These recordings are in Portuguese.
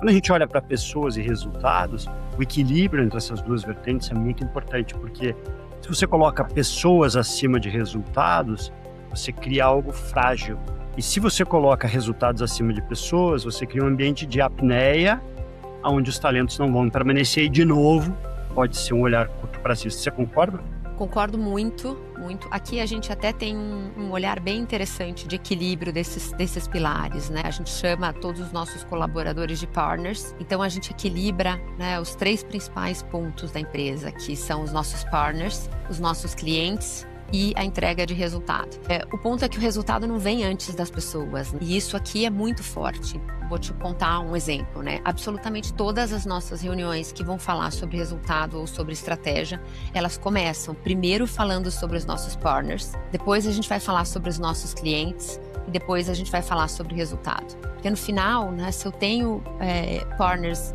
Quando a gente olha para pessoas e resultados, o equilíbrio entre essas duas vertentes é muito importante, porque se você coloca pessoas acima de resultados, você cria algo frágil. E se você coloca resultados acima de pessoas, você cria um ambiente de apneia, onde os talentos não vão permanecer e, de novo, pode ser um olhar curto-prazista. Você concorda? Concordo muito, muito. Aqui a gente até tem um olhar bem interessante de equilíbrio desses pilares, né? A gente chama todos os nossos colaboradores de partners. Então, a gente equilibra, né, os 3 principais pontos da empresa, que são os nossos partners, os nossos clientes e a entrega de resultado. O ponto é que o resultado não vem antes das pessoas, né? E isso aqui é muito forte. Vou te contar um exemplo, né? Absolutamente todas as nossas reuniões que vão falar sobre resultado ou sobre estratégia, elas começam primeiro falando sobre os nossos partners, depois a gente vai falar sobre os nossos clientes e depois a gente vai falar sobre resultado. Porque no final, né, se eu tenho partners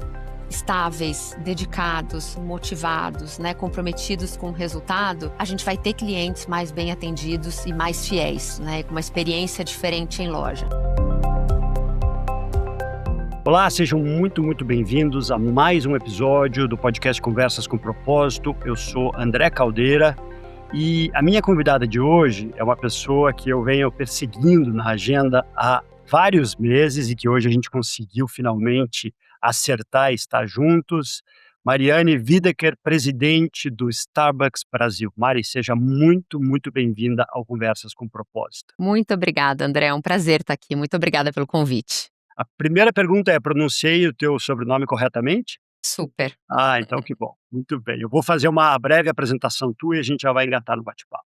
estáveis, dedicados, motivados, né, comprometidos com o resultado, a gente vai ter clientes mais bem atendidos e mais fiéis, né, com uma experiência diferente em loja. Olá, sejam muito bem-vindos a mais um episódio do podcast Conversas com Propósito. Eu sou André Caldeira e a minha convidada de hoje é uma pessoa que eu venho perseguindo na agenda há vários meses e que hoje a gente conseguiu finalmente acertar e estar juntos. Mariane Widecker, presidente do Starbucks Brasil. Mari, seja muito bem-vinda ao Conversas com Propósito. Muito obrigada, André. É um prazer estar aqui. Muito obrigada pelo convite. A primeira pergunta é: pronunciei o teu sobrenome corretamente? Super. Então que bom. Muito bem. Eu vou fazer uma breve apresentação tua e a gente já vai engatar no bate-papo.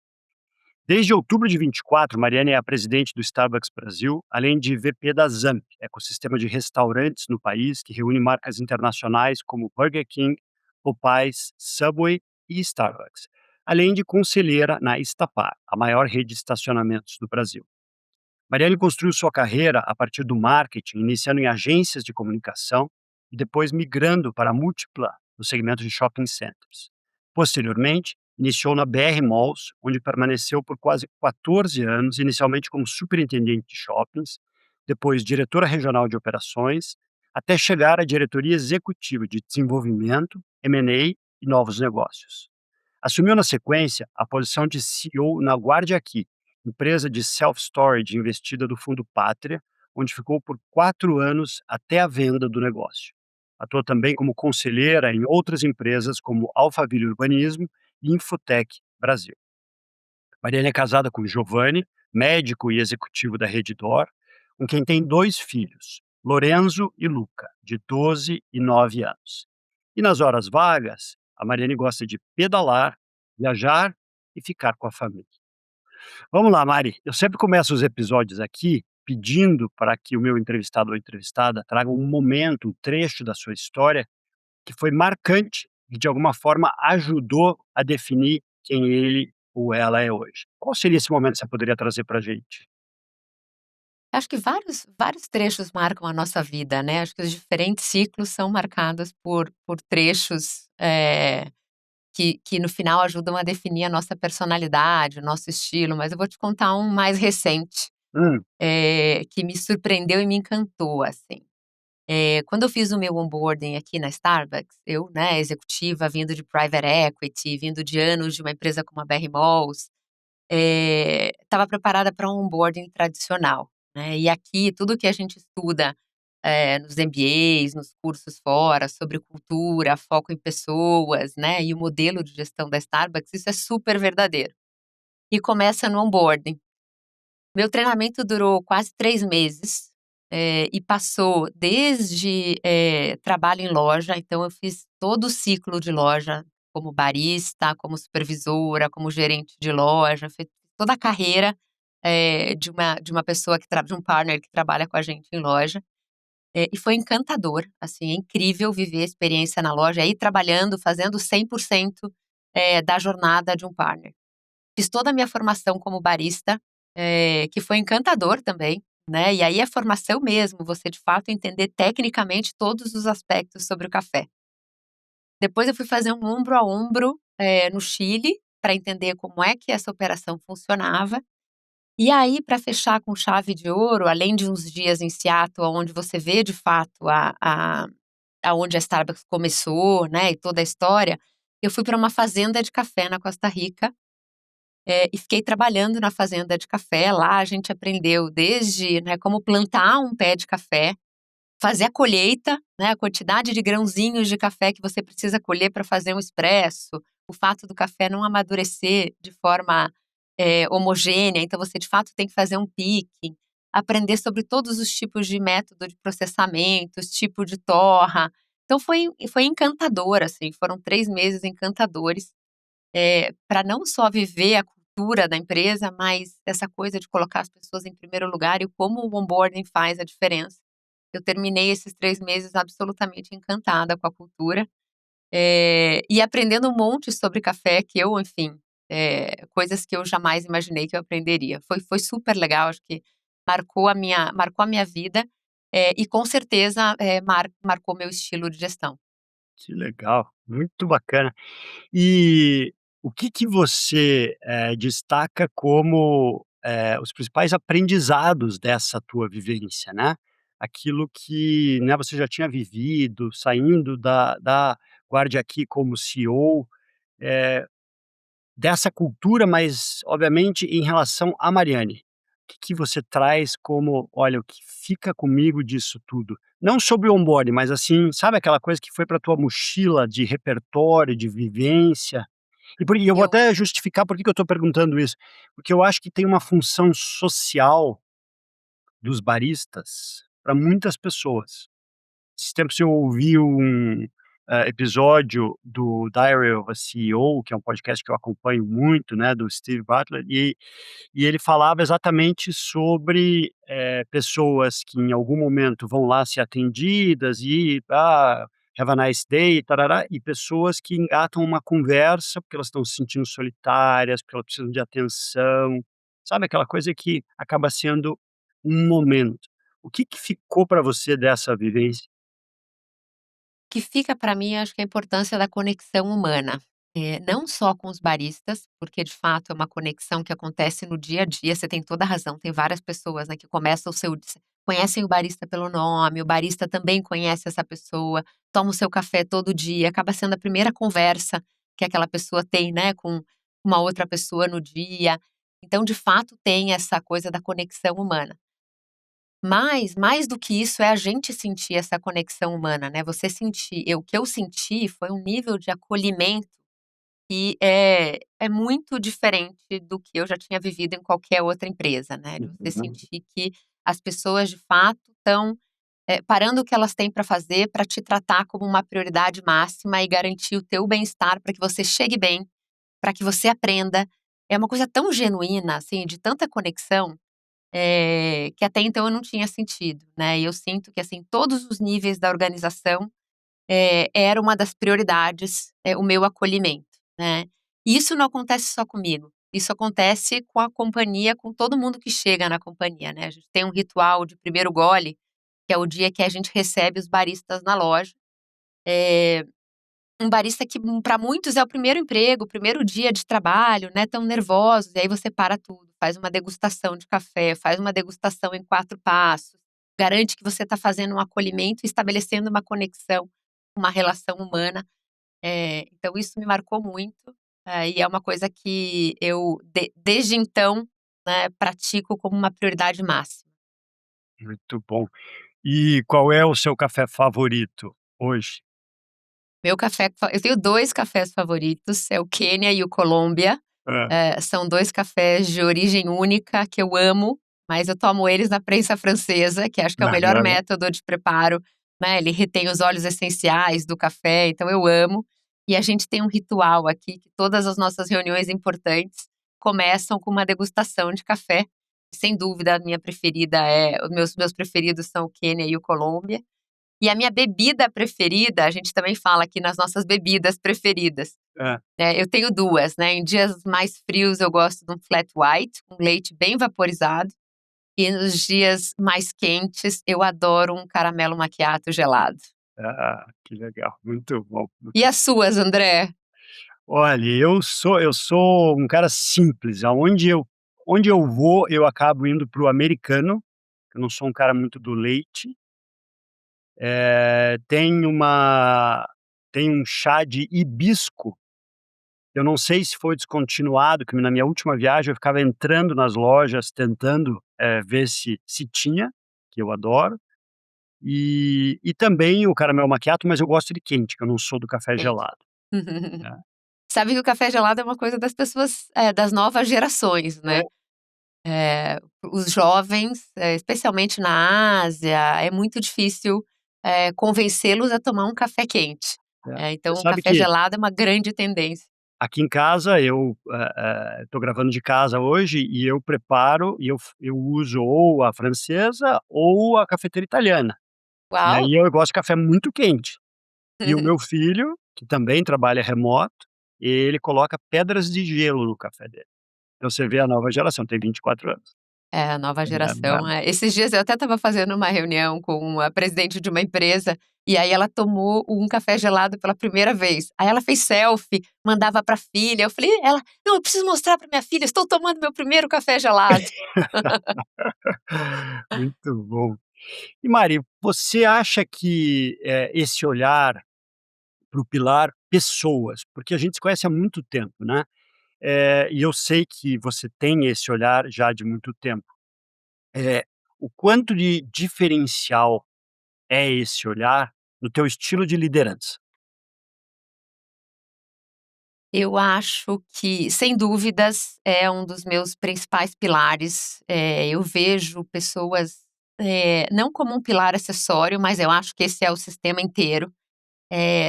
Desde outubro de 24, Mariane é a presidente do Starbucks Brasil, além de VP da Zamp, ecossistema de restaurantes no país que reúne marcas internacionais como Burger King, Popeyes, Subway e Starbucks, além de conselheira na Estapar, a maior rede de estacionamentos do Brasil. Mariane construiu sua carreira a partir do marketing, iniciando em agências de comunicação e depois migrando para a Múltipla, no segmento de shopping centers. Posteriormente, iniciou na BR Malls, onde permaneceu por quase 14 anos, inicialmente como superintendente de shoppings, depois diretora regional de operações, até chegar à diretoria executiva de desenvolvimento, M&A e novos negócios. Assumiu na sequência a posição de CEO na Guardia Aqui, empresa de self-storage investida do Fundo Pátria, onde ficou por 4 anos até a venda do negócio. Atuou também como conselheira em outras empresas como Alphaville Urbanismo e Infotec Brasil. Mariana é casada com Giovanni, médico e executivo da Redditor, com quem tem 2 filhos, Lorenzo e Luca, de 12 e 9 anos. E nas horas vagas, a Mariane gosta de pedalar, viajar e ficar com a família. Vamos lá, Mari. Eu sempre começo os episódios aqui pedindo para que o meu entrevistado ou entrevistada traga um momento, um trecho da sua história que foi marcante e de alguma forma ajudou a definir quem ele ou ela é hoje. Qual seria esse momento que você poderia trazer para a gente? Acho que vários trechos marcam a nossa vida, né? Acho que os diferentes ciclos são marcados por trechos que no final ajudam a definir a nossa personalidade, o nosso estilo. Mas eu vou te contar um mais recente, Hum, que me surpreendeu e me encantou, assim. Quando eu fiz o meu onboarding aqui na Starbucks, eu, né, executiva, vindo de private equity, vindo de anos de uma empresa como a BR Malls, estava preparada para um onboarding tradicional, né. E aqui tudo que a gente estuda, nos MBAs, nos cursos fora, sobre cultura, foco em pessoas, né, e o modelo de gestão da Starbucks, isso é super verdadeiro. E começa no onboarding. Meu treinamento durou quase 3 meses, e passou desde, trabalho em loja, então eu fiz todo o ciclo de loja, como barista, como supervisora, como gerente de loja, fiz toda a carreira, de uma pessoa de um partner que trabalha com a gente em loja, e foi encantador, assim, é incrível viver a experiência na loja, aí trabalhando, fazendo 100%, da jornada de um partner. Fiz toda a minha formação como barista, que foi encantador também, né, e aí é formação mesmo, você de fato entender tecnicamente todos os aspectos sobre o café. Depois eu fui fazer um ombro a ombro, no Chile, para entender como é que essa operação funcionava, E aí, para fechar com chave de ouro, além de uns dias em Seattle, onde você vê de fato aonde a Starbucks começou, né, e toda a história, eu fui para uma fazenda de café na Costa Rica, e fiquei trabalhando na fazenda de café. Lá a gente aprendeu desde, né, como plantar um pé de café, fazer a colheita, né, a quantidade de grãozinhos de café que você precisa colher para fazer um expresso, o fato do café não amadurecer de forma, homogênea, então você de fato tem que fazer um picking, aprender sobre todos os tipos de método de processamento, os tipo de torra. Então foi encantador, assim, foram 3 meses encantadores, para não só viver a cultura da empresa, mas essa coisa de colocar as pessoas em primeiro lugar e como o onboarding faz a diferença. Eu terminei esses 3 meses absolutamente encantada com a cultura, e aprendendo um monte sobre café que eu, enfim, coisas que eu jamais imaginei que eu aprenderia. Foi super legal, acho que marcou a minha vida, e com certeza, marcou meu estilo de gestão. Que legal, muito bacana. E o que que você, destaca como, os principais aprendizados dessa tua vivência, né? Aquilo que, né, você já tinha vivido, saindo da Guardia Aqui como CEO, eh, dessa cultura, mas obviamente em relação a Mariane. O que que você traz como: "Olha, o que fica comigo disso tudo"? Não sobre o onboarding, mas assim, sabe aquela coisa que foi para tua mochila de repertório, de vivência? E eu vou Eu até justificar por que que eu estou perguntando isso, porque eu acho que tem uma função social dos baristas para muitas pessoas. Esses tempos eu ouvi um, episódio do Diary of a CEO, que é um podcast que eu acompanho muito, né, do Steve Butler, e ele falava exatamente sobre, pessoas que em algum momento vão lá ser atendidas e, have a nice day, tarará, e pessoas que engatam uma conversa, porque elas estão se sentindo solitárias, porque elas precisam de atenção, sabe aquela coisa que acaba sendo um momento. O que que ficou para você dessa vivência? O que fica para mim, acho que é a importância da conexão humana, não só com os baristas, porque de fato é uma conexão que acontece no dia a dia, você tem toda a razão, tem várias pessoas, né, que começam o seu conhecem o barista pelo nome, o barista também conhece essa pessoa, toma o seu café todo dia, acaba sendo a primeira conversa que aquela pessoa tem, né, com uma outra pessoa no dia. Então, de fato, tem essa coisa da conexão humana. Mas, mais do que isso, é a gente sentir essa conexão humana, né, você sentir o que eu senti foi um nível de acolhimento que é muito diferente do que eu já tinha vivido em qualquer outra empresa, né, de você Uhum. sentir que as pessoas de fato estão, parando o que elas têm para fazer para te tratar como uma prioridade máxima e garantir o teu bem-estar para que você chegue bem, para que você aprenda. É uma coisa tão genuína, assim, de tanta conexão, que até então eu não tinha sentido, né, e eu sinto que, assim, todos os níveis da organização, era uma das prioridades, o meu acolhimento, né. E isso não acontece só comigo, isso acontece com a companhia, com todo mundo que chega na companhia, né, a gente tem um ritual de primeiro gole, que é o dia que a gente recebe os baristas na loja, eh um barista que, para muitos é o primeiro emprego, o primeiro dia de trabalho, né, tão nervosos, e aí você para tudo, faz uma degustação de café, faz uma degustação em 4 passos, garante que você está fazendo um acolhimento e estabelecendo uma conexão, uma relação humana, então isso me marcou muito, e é uma coisa que eu desde então, né, pratico como uma prioridade máxima. Muito bom. E qual é o seu café favorito hoje? Meu café fa Eu tenho 2 cafés favoritos, é o Quênia e o Colômbia. Hã. São 2 cafés de origem única que eu amo, mas eu tomo eles na prensa francesa, que acho que é o melhor Aham. método de preparo, né, ele retém os óleos essenciais do café, então eu amo. E a gente tem um ritual aqui que todas as nossas reuniões importantes começam com uma degustação de café. Sem dúvida a minha preferida os meus preferidos são o Quênia e o Colômbia. E a minha bebida preferida, a gente também fala aqui nas nossas bebidas preferidas. Hã. Eu tenho 2, né, em dias mais frios eu gosto de um flat white, com leite bem vaporizado, e nos dias mais quentes eu adoro um caramelo macchiato gelado. Ah, que legal, muito bom. E as suas, André? Olha, eu sou um cara simples, aonde eu onde eu vou, eu acabo indo para o americano, eu não sou um cara muito do leite. Tem um chá de hibisco, eu não sei se foi descontinuado, que na minha última viagem eu ficava entrando nas lojas tentando, ver se tinha, que eu adoro. E também o caramel macchiato, mas eu gosto de quente, que eu não sou do café Quente. gelado, né. Sabe que o café gelado é uma coisa das pessoas, das novas gerações, né. É, Os jovens, especialmente na Ásia, é muito difícil, convencê-los a tomar um café quente. é. Então Você o sabe café que gelado é uma grande tendência. aqui em casa eu, tô gravando de casa hoje e eu preparo e eu uso ou a francesa ou a cafeteira italiana. E Uau! aí eu gosto de café muito quente. E o meu filho, que também trabalha remoto, ele coloca pedras de gelo no café dele. Então você vê a nova geração, tem 24 anos. É, a nova É, é. geração, esses dias eu até estava fazendo uma reunião com a presidente de uma empresa, e aí ela tomou um café gelado pela primeira vez. Aí ela fez selfie, mandava pra filha, eu falei: ela: "Não, eu preciso mostrar pra minha filha, estou tomando meu primeiro café gelado". Muito bom. E Mari, você acha que, esse olhar para o pilar pessoas, porque a gente se conhece há muito tempo, né, e eu sei que você tem esse olhar já de muito tempo. Eh, o quanto de diferencial é esse olhar no teu estilo de liderança? Eu acho que, sem dúvidas, é um dos meus principais pilares. Eu vejo pessoas, não como um pilar acessório, mas eu acho que esse é o sistema inteiro.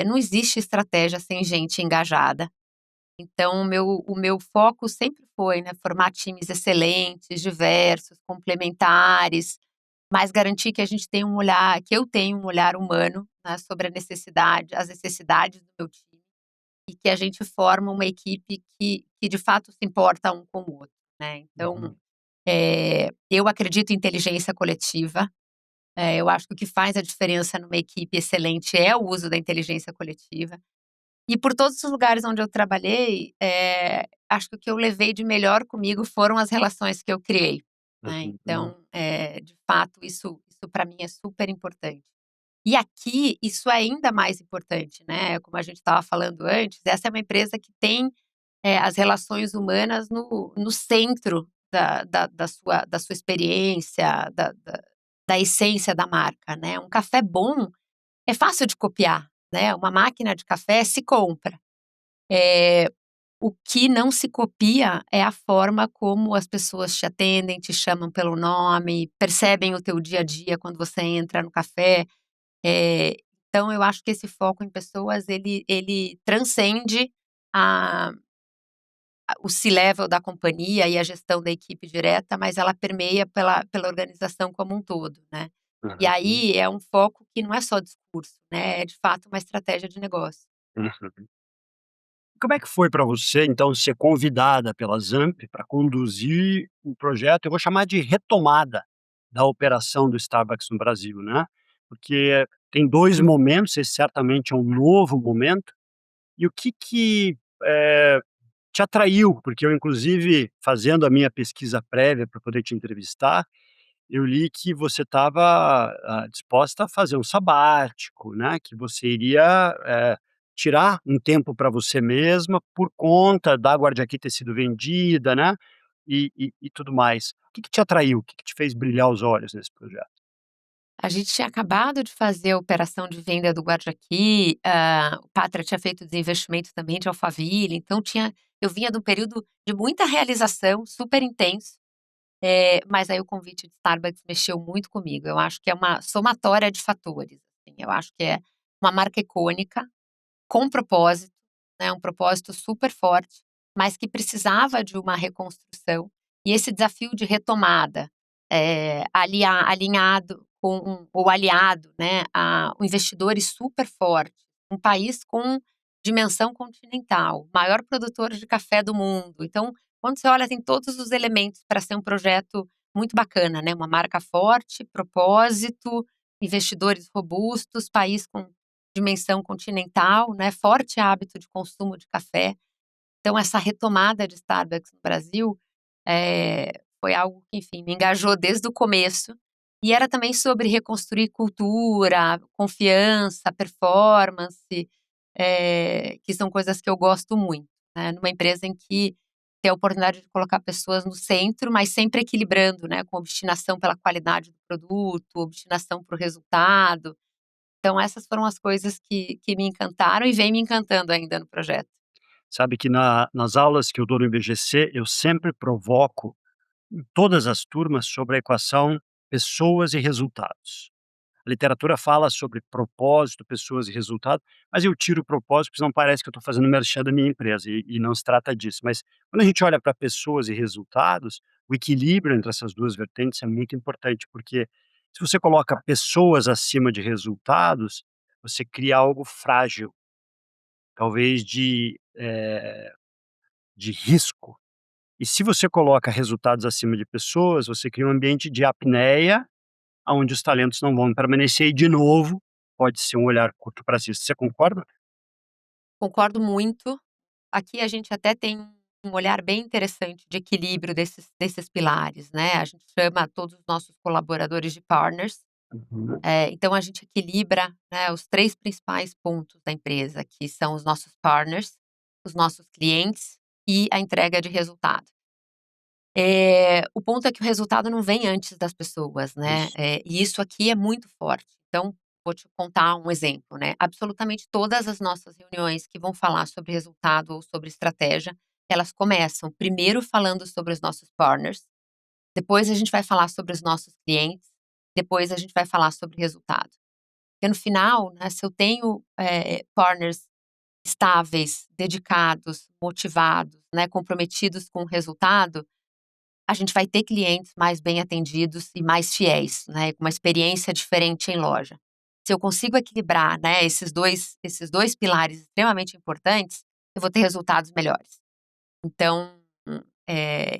Não existe estratégia sem gente engajada. Então o meu foco sempre foi, né, formar times excelentes, diversos, complementares, mas garantir que a gente tem um olhar que eu tenho um olhar humano, né, sobre as necessidades do meu time. E que a gente forma uma equipe que de fato se importa um com o outro, né. Então, Uhum, eu acredito em inteligência coletiva, eu acho que o que faz a diferença numa equipe excelente é o uso da inteligência coletiva. E por todos os lugares onde eu trabalhei, acho que o que eu levei de melhor comigo foram as relações que eu criei, né. uhum, Então, de fato isso para mim é super importante. E aqui isso é ainda mais importante, né, como a gente estava falando antes, essa é uma empresa que tem, as relações humanas no centro da sua experiência, da essência da marca, né. Um café bom é fácil de copiar, né, uma máquina de café se compra. Eh, o que não se copia é a forma como as pessoas te atendem, te chamam pelo nome, percebem o teu dia a dia quando você entra no café. Eh, então eu acho que esse foco em pessoas ele transcende a o C-level da companhia e a gestão da equipe direta, mas ela permeia pela organização como um todo, né. E uhum, aí é um foco que não é só discurso, né, é de fato uma estratégia de negócio. uhum. Como é que foi para você, então, ser convidada pela Zamp para conduzir o projeto, eu vou chamar de retomada da operação do Starbucks no Brasil, né? Porque tem 2 momentos, esse certamente é um novo momento, e o que, te atraiu? Porque eu inclusive, fazendo a minha pesquisa prévia para poder te entrevistar, eu li que você estava, disposta a fazer um sabático, né, que você iria, tirar um tempo para você mesma por conta da Guardia aqui ter sido vendida, né, e tudo mais. O que te atraiu? O que te fez brilhar os olhos nesse projeto? A gente tinha acabado de fazer a operação de venda do Guardiaqui, o Pátria tinha feito desinvestimento também de Alphaville, então eu vinha de um período de muita realização, super intenso, mas aí o convite de Starbucks mexeu muito comigo. Eu acho que é uma somatória de fatores, assim, eu acho que é uma marca icônica, com propósito, né, um propósito super forte, mas que precisava de uma reconstrução, e esse desafio de retomada, alinhado com ou aliado, né, a investidores super fortes, um país com dimensão continental, maior produtor de café do mundo. Então, quando você olha, tem todos os elementos para ser um projeto muito bacana, né, uma marca forte, propósito, investidores robustos, país com dimensão continental, né, forte hábito de consumo de café. Então essa retomada de Starbucks no Brasil, foi algo que, enfim, me engajou desde o começo. E era também sobre reconstruir cultura, confiança, performance, que são coisas que eu gosto muito, né, numa empresa em que tem a oportunidade de colocar pessoas no centro, mas sempre equilibrando, né, com obstinação pela qualidade do produto, obstinação para o resultado. Então essas foram as coisas que me encantaram e vêm me encantando ainda no projeto. Sabe que nas aulas que eu dou no IBGC, eu sempre provoco em todas as turmas sobre a equação pessoas e resultados. A literatura fala sobre propósito, pessoas e resultado, mas eu tiro o propósito, porque senão parece que eu estou fazendo merchan da minha empresa, e não se trata disso. Mas quando a gente olha para pessoas e resultados, o equilíbrio entre essas 2 vertentes é muito importante, porque se você coloca pessoas acima de resultados, você cria algo frágil, talvez de risco. E se você coloca resultados acima de pessoas, você cria um ambiente de apneia, aonde os talentos não vão permanecer e, de novo, pode ser um olhar curto-prazista. Você concorda? Concordo muito. Aqui a gente até tem um olhar bem interessante de equilíbrio desses pilares, né, a gente chama todos os nossos colaboradores de partners, Uhum. então a gente equilibra, né, os 3 principais pontos da empresa, que são os nossos partners, os nossos clientes e a entrega de resultado. O ponto é que o resultado não vem antes das pessoas, né, Isso. e isso aqui é muito forte. Então, vou te contar um exemplo, né, absolutamente todas as nossas reuniões que vão falar sobre resultado ou sobre estratégia, elas começam primeiro falando sobre os nossos partners, depois a gente vai falar sobre os nossos clientes, depois a gente vai falar sobre resultado. Porque no final, né, se eu tenho, partners estáveis, dedicados, motivados, né, comprometidos com o resultado, a gente vai ter clientes mais bem atendidos e mais fiéis, né, com uma experiência diferente em loja. Se eu consigo equilibrar, né, esses dois pilares extremamente importantes, eu vou ter resultados melhores. Então,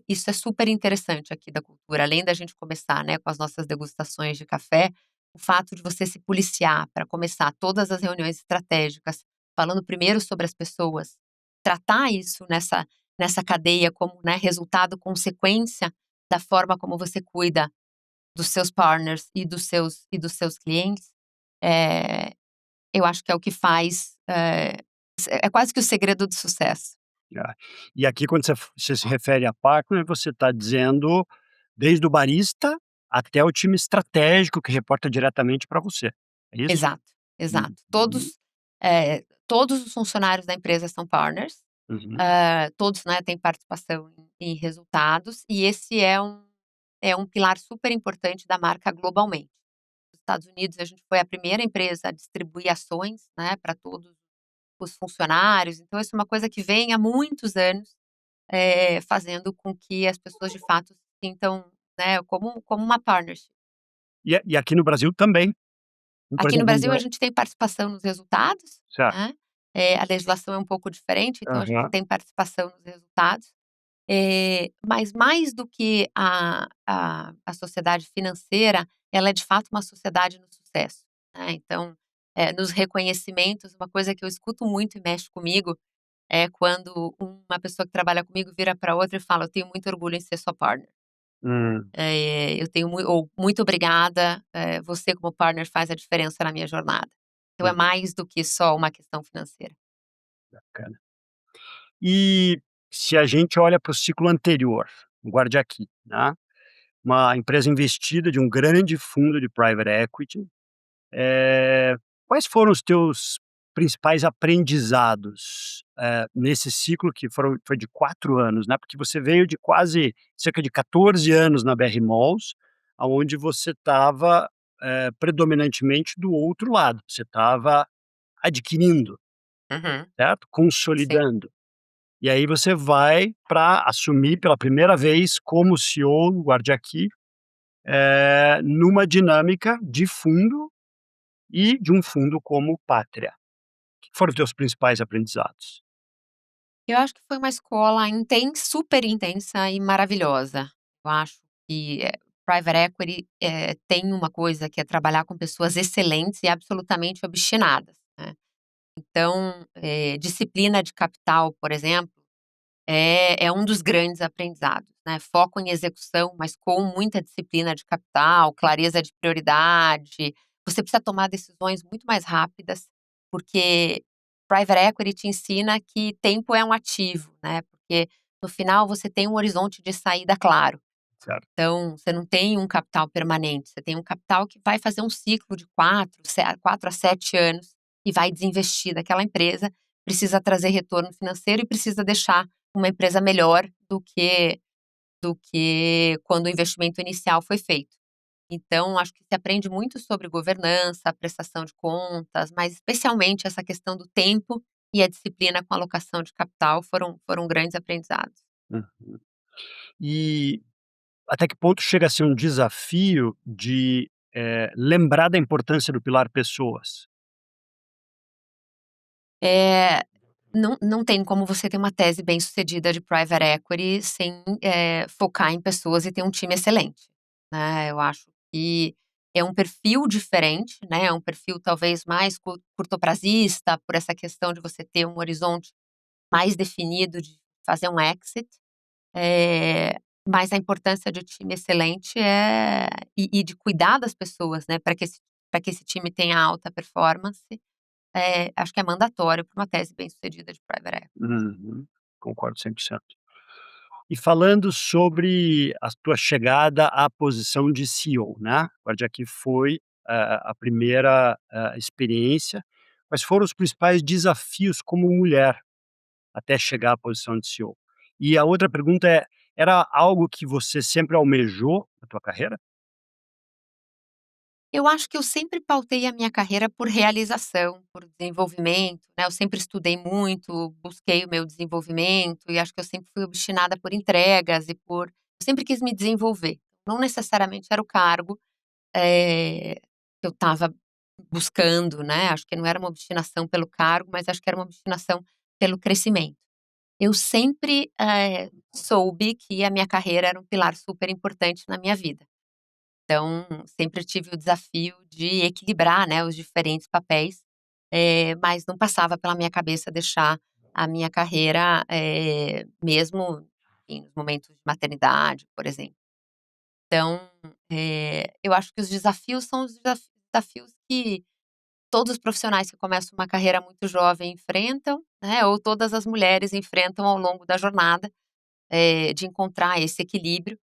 isso é super interessante aqui da cultura, além da gente começar, né, com as nossas degustações de café, o fato de você se policiar para começar todas as reuniões estratégicas falando primeiro sobre as pessoas, tratar isso nessa cadeia como, né, resultado, consequência da forma como você cuida dos seus partners e dos seus clientes, eh, eu acho que é o que faz, é quase que o segredo do sucesso. Ah, e aqui quando você se refere a partner, você está dizendo desde o barista até o time estratégico que reporta diretamente para você, é isso? Exato, exato. Uhum, Todos os funcionários da empresa são partners, uhum, todos, né, têm participação em resultados, e esse é um pilar super importante da marca globalmente. Nos Estados Unidos, a gente foi a primeira empresa a distribuir ações, né, para todos os funcionários, então isso é uma coisa que vem há muitos anos, fazendo com que as pessoas de fato se sintam, né, como uma partnership. e aqui no Brasil também, por Aqui no exemplo, Brasil a gente tem participação nos resultados, certo, né, a legislação é um pouco diferente, então a gente aham, tem participação nos resultados, mas mais do que a sociedade financeira, ela é de fato uma sociedade no sucesso, né, então, nos reconhecimentos, uma coisa que eu escuto muito e mexe comigo, é quando uma pessoa que trabalha comigo vira para outra e fala: "Eu tenho muito orgulho em ser sua partner". hum, Eu tenho ou "Muito obrigada, você como partner faz a diferença na minha jornada". Então é uhum, mais do que só uma questão financeira. bacana. E se a gente olha para o ciclo anterior, guarde aqui, né, uma empresa investida de um grande fundo de private equity. Quais foram os teus principais aprendizados, nesse ciclo que foi de 4 anos, né, porque você veio de quase cerca de 14 anos na BR Malls, aonde você estava, predominantemente do outro lado, você estava adquirindo, Uhum, certo? sim. Consolidando. E aí você vai para assumir pela primeira vez como CEO, guarde aqui, numa dinâmica de fundo e de um fundo como pátria. Que foram os teus principais aprendizados? Eu acho que foi uma escola super intensa e maravilhosa. Eu acho que, private equity, tem uma coisa que é trabalhar com pessoas excelentes e absolutamente obstinadas, né. Então, disciplina de capital, por exemplo, é um dos grandes aprendizados, né, foco em execução, mas com muita disciplina de capital, clareza de prioridade. Você precisa tomar decisões muito mais rápidas, porque private equity te ensina que tempo é um ativo, né, porque no final você tem um horizonte de saída claro. Certo. Então, você não tem um capital permanente, você tem um capital que vai fazer um ciclo de 4 a 7 anos e vai desinvestir daquela empresa, precisa trazer retorno financeiro e precisa deixar uma empresa melhor do que quando o investimento inicial foi feito. Então, acho que se aprende muito sobre governança, prestação de contas, mas especialmente essa questão do tempo e a disciplina com a alocação de capital foram grandes aprendizados. Uhum. E até que ponto chega a ser um desafio de, lembrar da importância do pilar pessoas? Eh, não tem como você ter uma tese bem-sucedida de private equity sem, focar em pessoas e ter um time excelente, né. Eu acho que é um perfil diferente, né, é um perfil talvez mais curtoprazista, por essa questão de você ter um horizonte mais definido de fazer um exit, mas a importância de time excelente e de cuidar das pessoas, né, para que esse time tenha alta performance, acho que é mandatório para uma tese bem-sucedida de private equity. Uhum. Concordo 100%. E falando sobre a tua chegada à posição de CEO, né, agora já que foi, a primeira, experiência, quais foram os principais desafios como mulher até chegar à posição de CEO? E a outra pergunta é, era algo que você sempre almejou na tua carreira? Eu acho que eu sempre pautei a minha carreira por realização, por desenvolvimento, né, eu sempre estudei muito, busquei o meu desenvolvimento e acho que eu sempre fui obstinada por entregas eu sempre quis me desenvolver. Não necessariamente era o cargo, que eu estava buscando, né, acho que não era uma obstinação pelo cargo, mas acho que era uma obstinação pelo crescimento. Eu sempre, soube que a minha carreira era um pilar super importante na minha vida. Então, sempre tive o desafio de equilibrar, né, os diferentes papéis, mas não passava pela minha cabeça deixar a minha carreira, mesmo, enfim, nos momentos de maternidade, por exemplo. Então, eu acho que os desafios são os desafios que todos os profissionais que começam uma carreira muito jovem enfrentam, né, ou todas as mulheres enfrentam ao longo da jornada, de encontrar esse equilíbrio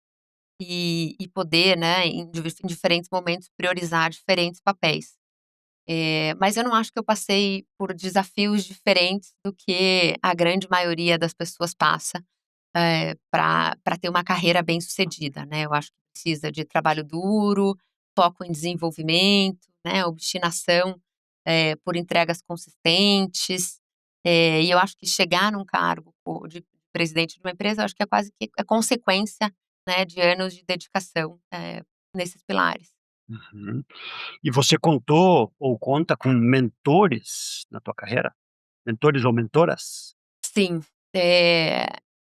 e poder, né, em diferentes momentos, priorizar diferentes papéis. Mas eu não acho que eu passei por desafios diferentes do que a grande maioria das pessoas passa, para ter uma carreira bem-sucedida, né. Eu acho que precisa de trabalho duro, foco em desenvolvimento, né, obstinação, por entregas consistentes, e eu acho que chegar num cargo de presidente de uma empresa, eu acho que é quase que é consequência, né, de anos de dedicação, nesses pilares. Uhum. E você contou ou conta com mentores na tua carreira? Mentores ou mentoras? Sim, eh,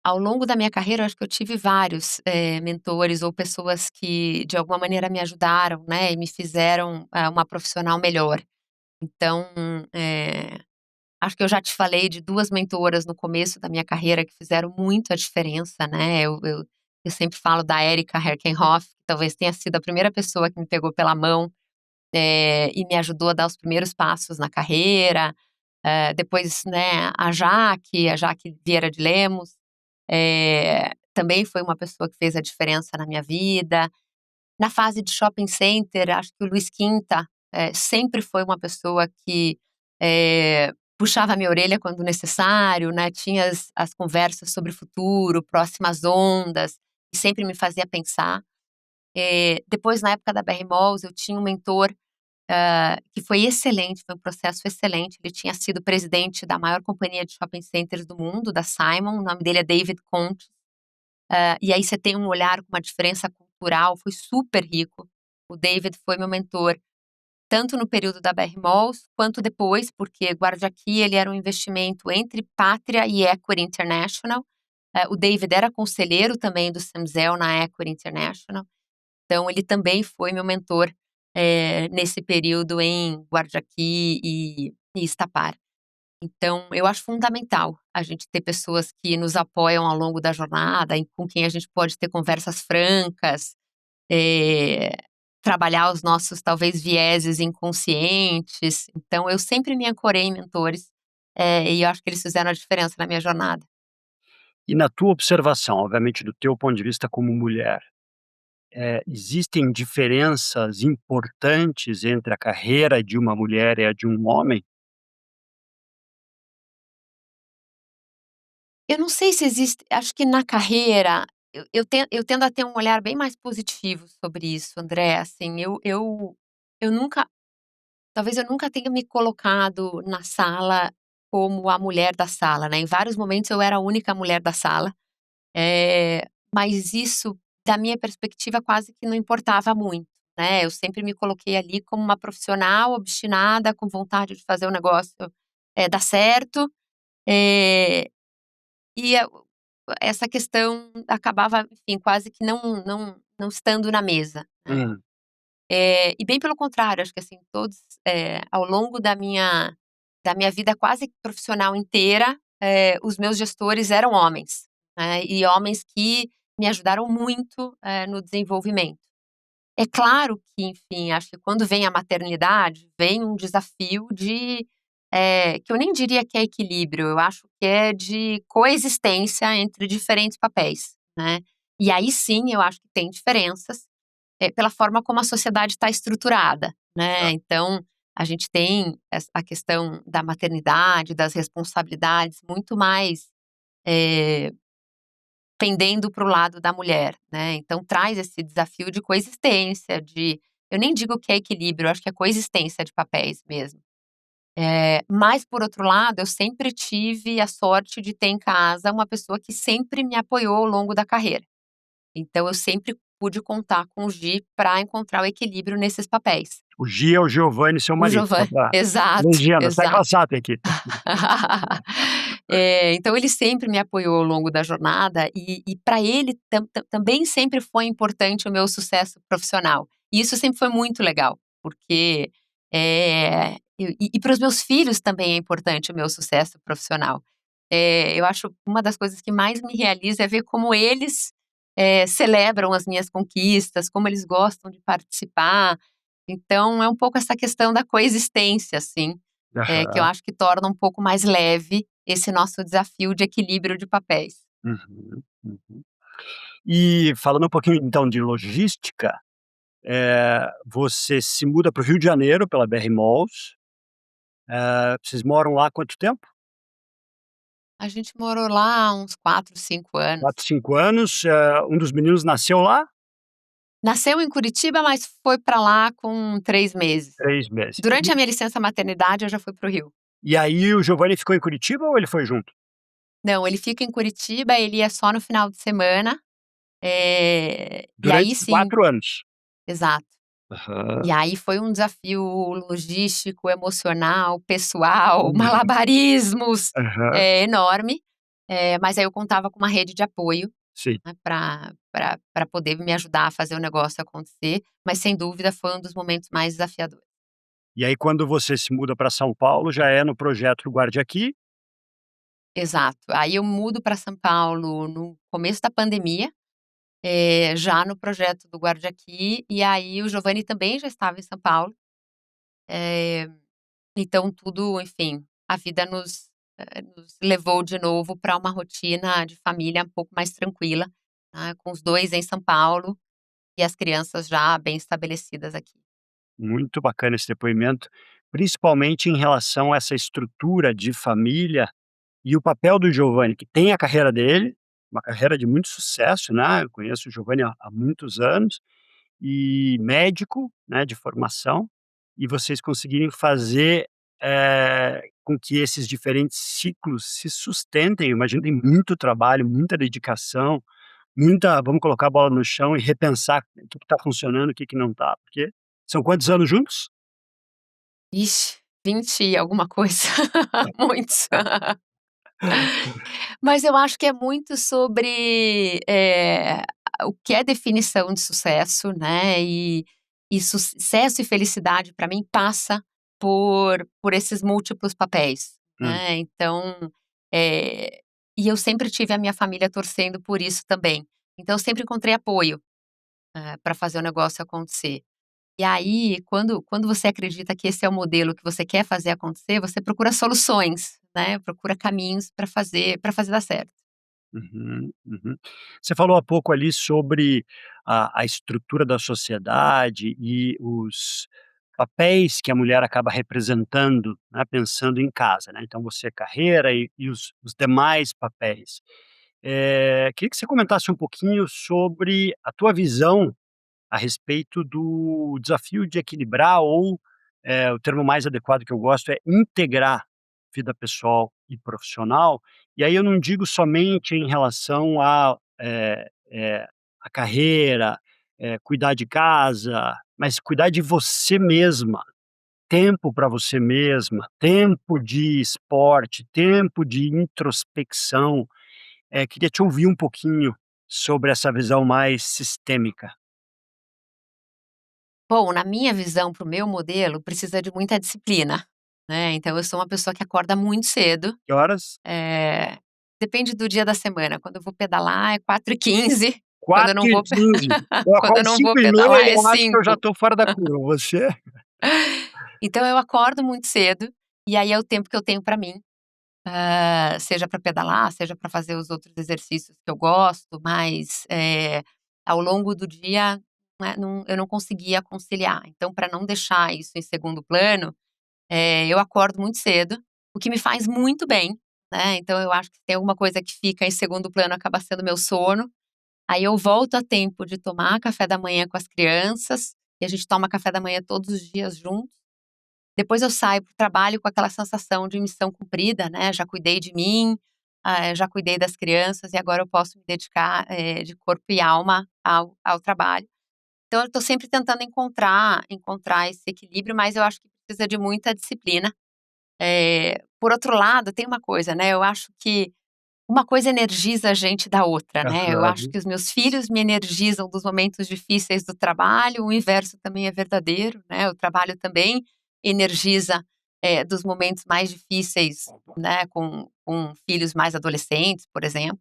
ao longo da minha carreira, eu acho que eu tive vários, mentores ou pessoas que de alguma maneira me ajudaram, né, e me fizeram, uma profissional melhor. Então, eh, acho que eu já te falei de 2 mentoras no começo da minha carreira que fizeram muito a diferença, né, eu sempre falo da Erika Herkenhoff, que talvez tenha sido a primeira pessoa que me pegou pela mão, e me ajudou a dar os primeiros passos na carreira. Depois, né, a Jaque Vieira de Lemos, também foi uma pessoa que fez a diferença na minha vida. Na fase de shopping center, acho que o Luiz Quinta, sempre foi uma pessoa que, puxava a minha orelha quando necessário, né, tinha as conversas sobre o futuro, próximas ondas, e sempre me fazia pensar. Depois, na época da BR Malls, eu tinha um mentor, que foi excelente, foi um processo excelente. Ele tinha sido presidente da maior companhia de shopping centers do mundo, da Simon, o nome dele é David Conte. E aí você tem um olhar com uma diferença cultural, foi super rico. O David foi meu mentor, tanto no período da BR Malls, quanto depois, porque Guarda Aqui ele era um investimento entre Pátria e Equity International. O David era conselheiro também do Sam Zell na Equity International, então ele também foi meu mentor, nesse período em Guarda Aqui e Estapar. Então, eu acho fundamental a gente ter pessoas que nos apoiam ao longo da jornada, com quem a gente pode ter conversas francas, eh, trabalhar os nossos, talvez, vieses inconscientes. Então, eu sempre me ancorei em mentores, e eu acho que eles fizeram a diferença na minha jornada. E na tua observação, obviamente do teu ponto de vista como mulher, existem diferenças importantes entre a carreira de uma mulher e a de um homem? Eu não sei se existe, acho que na carreira, eu tendo a ter um olhar bem mais positivo sobre isso, André, assim, eu nunca, talvez eu nunca tenha me colocado na sala como a mulher da sala, né, em vários momentos eu era a única mulher da sala, mas isso, da minha perspectiva, quase que não importava muito, né, eu sempre me coloquei ali como uma profissional obstinada, com vontade de fazer o negócio, dar certo, eh, e essa questão acabava, enfim, quase que não estando na mesa, né. Hum, E bem pelo contrário, acho que assim, todos, ao longo da minha vida quase que profissional inteira, os meus gestores eram homens, né, e homens que me ajudaram muito, no desenvolvimento. É claro que, enfim, acho que quando vem a maternidade, vem um desafio que eu nem diria que é equilíbrio, eu acho que é de coexistência entre diferentes papéis, né. E aí sim, eu acho que tem diferenças, pela forma como a sociedade está estruturada, né. certo. Então, a gente tem a questão da maternidade, das responsabilidades muito mais, eh pendendo para o lado da mulher, né, então traz esse desafio de coexistência, eu nem digo que é equilíbrio, eu acho que é coexistência de papéis mesmo. Mas por outro lado, eu sempre tive a sorte de ter em casa uma pessoa que sempre me apoiou ao longo da carreira. Então eu sempre pude contar com o Gi para encontrar o equilíbrio nesses papéis. O Gi é o Giovanni, seu O marido, só Giovanni, para exato, legenda, tecla exato. SAP aqui. Então ele sempre me apoiou ao longo da jornada e para ele também sempre foi importante o meu sucesso profissional. E isso sempre foi muito legal, porque, para os meus filhos também é importante o meu sucesso profissional. Eu acho uma das coisas que mais me realiza é ver como eles, celebram as minhas conquistas, como eles gostam de participar. Então é um pouco essa questão da coexistência, assim, que eu Aham. acho que torna um pouco mais leve esse nosso desafio de equilíbrio de papéis. Uhum, uhum. E falando um pouquinho então de logística, você se muda para o Rio de Janeiro pela BR Malls, vocês moram lá há quanto tempo? A gente morou lá há uns 4, 5 anos. 4, 5 anos, um dos meninos nasceu lá? Nasceu em Curitiba, mas foi para lá com 3 meses. 3 meses. Durante a minha licença maternidade, eu já fui para o Rio. E aí o Giovanni ficou em Curitiba ou ele foi junto? Não, ele fica em Curitiba, ele ia só no final de semana, e Durante aí sim, 4 anos? exato. Aham. E aí foi um desafio logístico, emocional, pessoal, Uhum. malabarismos, Aham. enorme, mas aí eu contava com uma rede de apoio, Sim. né, pra poder me ajudar a fazer o negócio acontecer, mas sem dúvida foi um dos momentos mais desafiadores. E aí quando você se muda para São Paulo, já é no projeto do Guarde Aqui. Exato. Aí eu mudo para São Paulo no começo da pandemia, já no projeto do Guarde Aqui, e aí o Giovanni também já estava em São Paulo, eh então tudo, enfim, a vida nos levou de novo para uma rotina de família um pouco mais tranquila, né, com os 2 em São Paulo e as crianças já bem estabelecidas aqui. Muito bacana esse depoimento, principalmente em relação a essa estrutura de família e o papel do Giovanni, que tem a carreira dele, uma carreira de muito sucesso, né, eu conheço o Giovanni há muitos anos, e médico, né, de formação, e vocês conseguirem fazer, com que esses diferentes ciclos se sustentem. Eu imagino tem muito trabalho, muita dedicação, muita vamos colocar a bola no chão e repensar o que está funcionando, o que que não está, porque são quantos anos juntos? Ixi, 20 e alguma coisa, muitos. Mas eu acho que é muito sobre, o que é definição de sucesso, né, e sucesso e felicidade para mim passa por esses múltiplos papéis. Hum, né, então, eh, e eu sempre tive a minha família torcendo por isso também. Então eu sempre encontrei apoio, pra fazer o negócio acontecer. E aí, quando você acredita que esse é o modelo que você quer fazer acontecer, você procura soluções, né, procura caminhos para fazer dar certo. uhum, uhum. Você falou há pouco ali sobre a estrutura da sociedade e os papéis que a mulher acaba representando, né, pensando em casa, né, então você carreira e os demais papéis. Queria que você comentasse um pouquinho sobre a tua visão a respeito do desafio de equilibrar ou, o termo mais adequado que eu gosto é integrar vida pessoal e profissional, e aí eu não digo somente em relação a carreira, cuidar de casa, mas cuidar de você mesma, tempo para você mesma, tempo de esporte, tempo de introspecção. Queria te ouvir um pouquinho sobre essa visão mais sistêmica. Bom, na minha visão, para o meu modelo, precisa de muita disciplina, né, então eu sou uma pessoa que acorda muito cedo, Que horas? eh, depende do dia da semana, quando eu vou pedalar é 4h15, quando eu não vou pe 4h15. Eu quando eu acordo não vou 5h30 pedalar e é eu acho que eu já 5. estou fora da curva, você? Então eu acordo muito cedo, e aí é o tempo que eu tenho para mim, seja para pedalar, seja para fazer os outros exercícios que eu gosto, mas, ao longo do dia, né, eu não conseguia conciliar. Então, para não deixar isso em segundo plano, eu acordo muito cedo, o que me faz muito bem, né, então eu acho que se tem alguma coisa que fica em segundo plano acaba sendo meu sono, aí eu volto a tempo de tomar café da manhã com as crianças, e a gente toma café da manhã todos os dias juntos. Depois eu saio para o trabalho com aquela sensação de missão cumprida, né, já cuidei de mim, já cuidei das crianças e agora eu posso me dedicar, de corpo e alma ao trabalho. Então eu estou sempre tentando encontrar esse equilíbrio, mas eu acho que precisa de muita disciplina. Por outro lado, tem uma coisa, né, eu acho que uma coisa energiza a gente da outra, né, eu acho Aham. que os meus filhos me energizam dos momentos difíceis do trabalho, o inverso também é verdadeiro, né, o trabalho também energiza, dos momentos mais difíceis, né, com filhos mais adolescentes, por exemplo.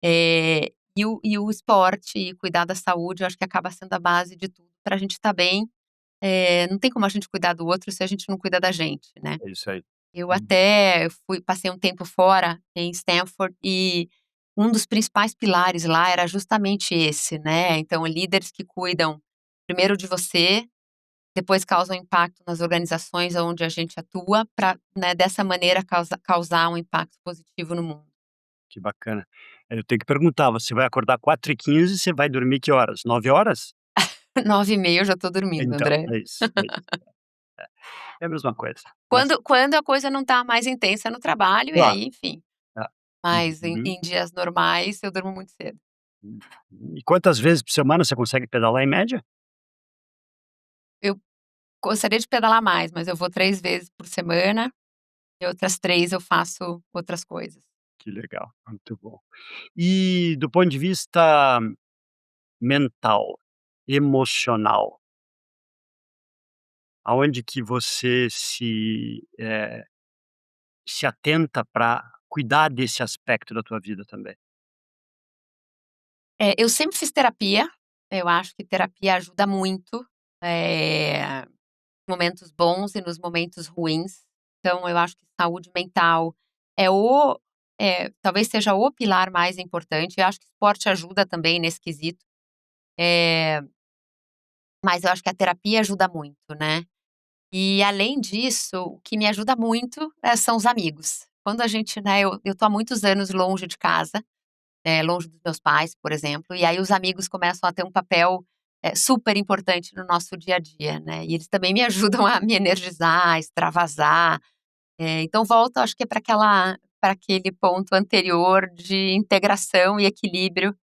E o esporte e cuidar da saúde, eu acho que acaba sendo a base de tudo para a gente estar bem, não tem como a gente cuidar do outro se a gente não cuida da gente, né. É isso aí. Eu Uhum. até passei um tempo fora, em Stanford, e um dos principais pilares lá era justamente esse, né, então líderes que cuidam primeiro de você, depois causam impacto nas organizações onde a gente atua para, né, dessa maneira causar um impacto positivo no mundo. Que bacana. Eu tenho que perguntar, você vai acordar 4h15, você vai dormir que horas? 9 horas? 9h30 eu já estou dormindo, Então, André. é isso, é isso. É a mesma coisa, mas Quando a coisa não está mais intensa no trabalho, e claro. aí, enfim, É. mas em Uhum. dias normais eu durmo muito cedo. Uhum. E quantas vezes por semana você consegue pedalar em média? Eu gostaria de pedalar mais, mas eu vou 3 vezes por semana, e outras 3 eu faço outras coisas. Que legal, muito bom. E do ponto de vista mental, emocional, aonde que você se atenta para cuidar desse aspecto da tua vida também? Eu sempre fiz terapia, eu acho que terapia ajuda muito, nos momentos bons e nos momentos ruins. Então eu acho que saúde mental é o talvez seja o pilar mais importante. Eu acho que esporte ajuda também nesse quesito, eh, mas eu acho que a terapia ajuda muito, né. E além disso, o que me ajuda muito, são os amigos. Quando a gente, né, eu tô há muitos anos longe de casa, longe dos meus pais, por exemplo, e aí os amigos começam a ter um papel, super importante no nosso dia a dia, né, e eles também me ajudam a me energizar, a extravasar, então volto acho que é para aquele ponto anterior de integração e equilíbrio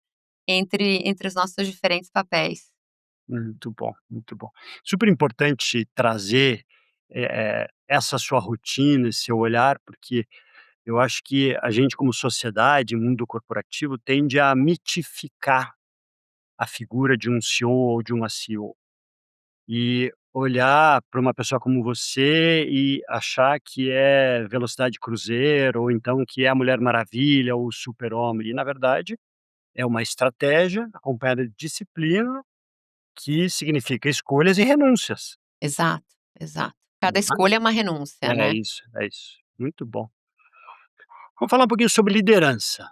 entre os nossos diferentes papéis. Muito bom, muito bom. Super importante trazer, essa sua rotina, esse seu olhar, porque eu acho que a gente como sociedade, mundo corporativo, tende a mitificar a figura de um CEO ou de uma CEO. E olhar para uma pessoa como você e achar que é velocidade cruzeiro, ou então que é a Mulher Maravilha ou o Super-Homem, e na verdade é uma estratégia acompanhada de disciplina, que significa escolhas e renúncias, Exato, exato. Cada não escolha é uma renúncia, é? né. É isso, muito bom. Vamos falar um pouquinho sobre liderança.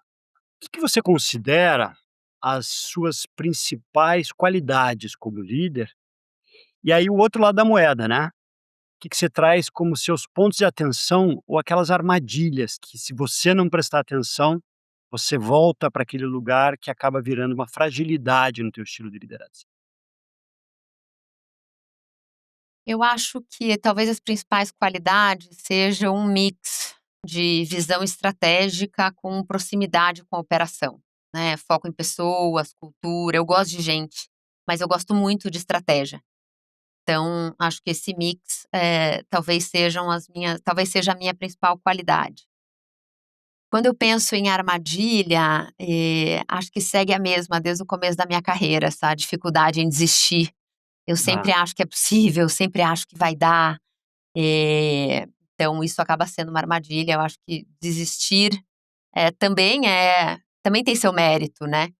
O que você considera as suas principais qualidades como líder? E aí o outro lado da moeda, né? O que você traz como seus pontos de atenção ou aquelas armadilhas que, se você não prestar atenção, você volta para aquele lugar que acaba virando uma fragilidade no teu estilo de liderança? Eu acho que talvez as principais qualidades sejam um mix de visão estratégica com proximidade com a operação, né, foco em pessoas, cultura, eu gosto de gente, mas eu gosto muito de estratégia. Então, acho que esse mix, talvez seja a minha principal qualidade. Quando eu penso em armadilha, acho que segue a mesma desde o começo da minha carreira, essa dificuldade em desistir. Eu Ah, sempre acho que é possível, eu sempre acho que vai dar, então isso acaba sendo uma armadilha. Eu acho que desistir, também tem seu mérito, né.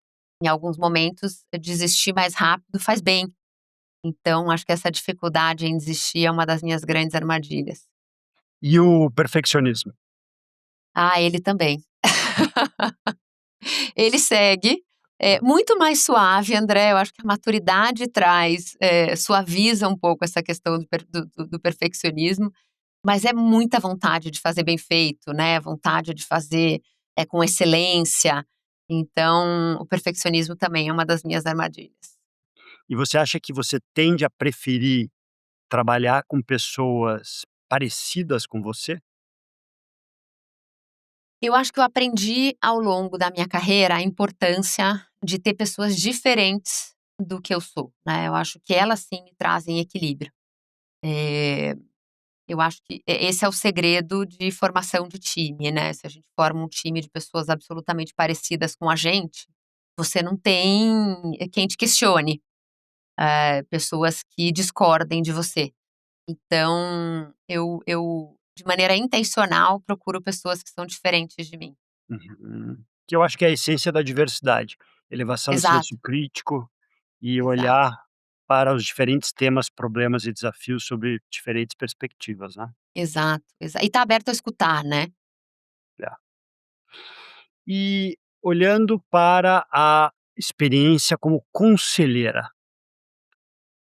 Em alguns momentos, desistir mais rápido faz bem. Então acho que essa dificuldade em desistir é uma das minhas grandes armadilhas. e o perfeccionismo? Ah, ele também. Ele segue, muito mais suave, André. Eu acho que a maturidade suaviza um pouco essa questão do perfeccionismo, mas é muita vontade de fazer bem feito, né, vontade de fazer, com excelência. Então, o perfeccionismo também é uma das minhas armadilhas. E você acha que você tende a preferir trabalhar com pessoas parecidas com você? Eu acho que eu aprendi ao longo da minha carreira a importância de ter pessoas diferentes do que eu sou, né. Eu acho que elas sim me trazem equilíbrio. Eh Eu acho que esse é o segredo de formação de time, né. Se a gente forma um time de pessoas absolutamente parecidas com a gente, você não tem quem te questione, pessoas que discordem de você. Então, eu de maneira intencional procuro pessoas que são diferentes de mim. Uhum. Que eu acho que é a essência da diversidade, elevação do Exato, senso crítico e exato, olhar para os diferentes temas, problemas e desafios sob diferentes perspectivas, né. e tá aberto a escutar, né. É. E olhando para a experiência como conselheira,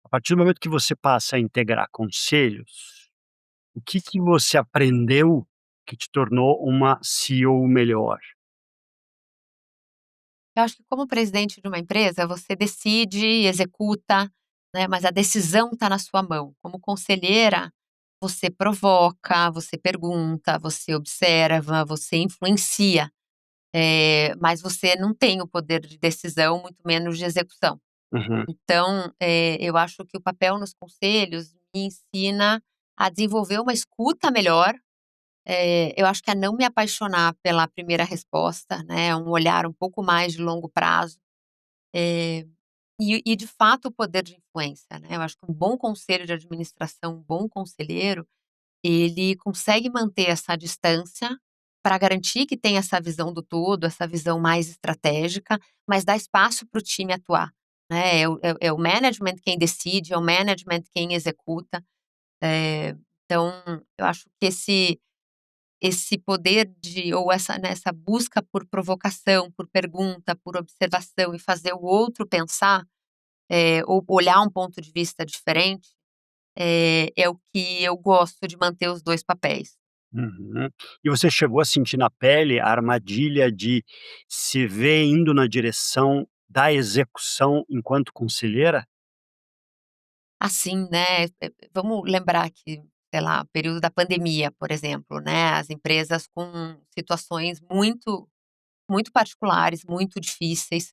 a partir do momento que você passa a integrar conselhos, o que você aprendeu que te tornou uma CEO melhor? Eu acho que como presidente de uma empresa, você decide, executa, né, mas a decisão está na sua mão. Como conselheira, você provoca, você pergunta, você observa, você influencia, mas você não tem o poder de decisão, muito menos de execução. Uhum, Então, eu acho que o papel nos conselhos me ensina a desenvolver uma escuta melhor. Eu acho que a não me apaixonar pela primeira resposta, né, um olhar um pouco mais de longo prazo. Eh, e de fato o poder de influência, né, eu acho que um bom conselho de administração, um bom conselheiro, ele consegue manter essa distância para garantir que tem essa visão do todo, essa visão mais estratégica, mas dá espaço para o time atuar, né, é o management quem decide, é o management quem executa. Então eu acho que esse poder ou essa busca por provocação, por pergunta, por observação e fazer o outro pensar, ou olhar um ponto de vista diferente, é o que eu gosto de manter os 2 papéis. uhum. E você chegou a sentir na pele a armadilha de se ver indo na direção da execução enquanto conselheira? Assim, né, vamos lembrar que, sei lá, período da pandemia, por exemplo, né, as empresas com situações muito particulares, muito difíceis,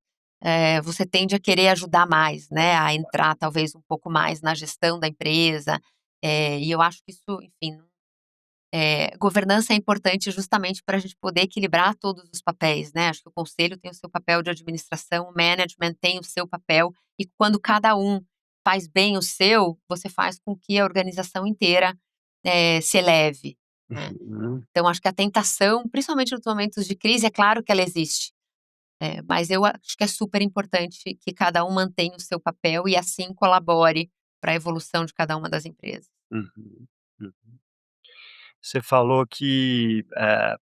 você tende a querer ajudar mais, né, a entrar talvez um pouco mais na gestão da empresa, e eu acho que isso, enfim, governança é importante justamente para a gente poder equilibrar todos os papéis, né, acho que o conselho tem o seu papel de administração, o management tem o seu papel, e quando cada um faz bem o seu, você faz com que a organização inteira, se eleve, né. Uhum, Então acho que a tentação, principalmente nos momentos de crise, é claro que ela existe, mas eu acho que é super importante que cada um mantenha o seu papel e assim colabore para a evolução de cada uma das empresas. uhum, uhum. Você falou que,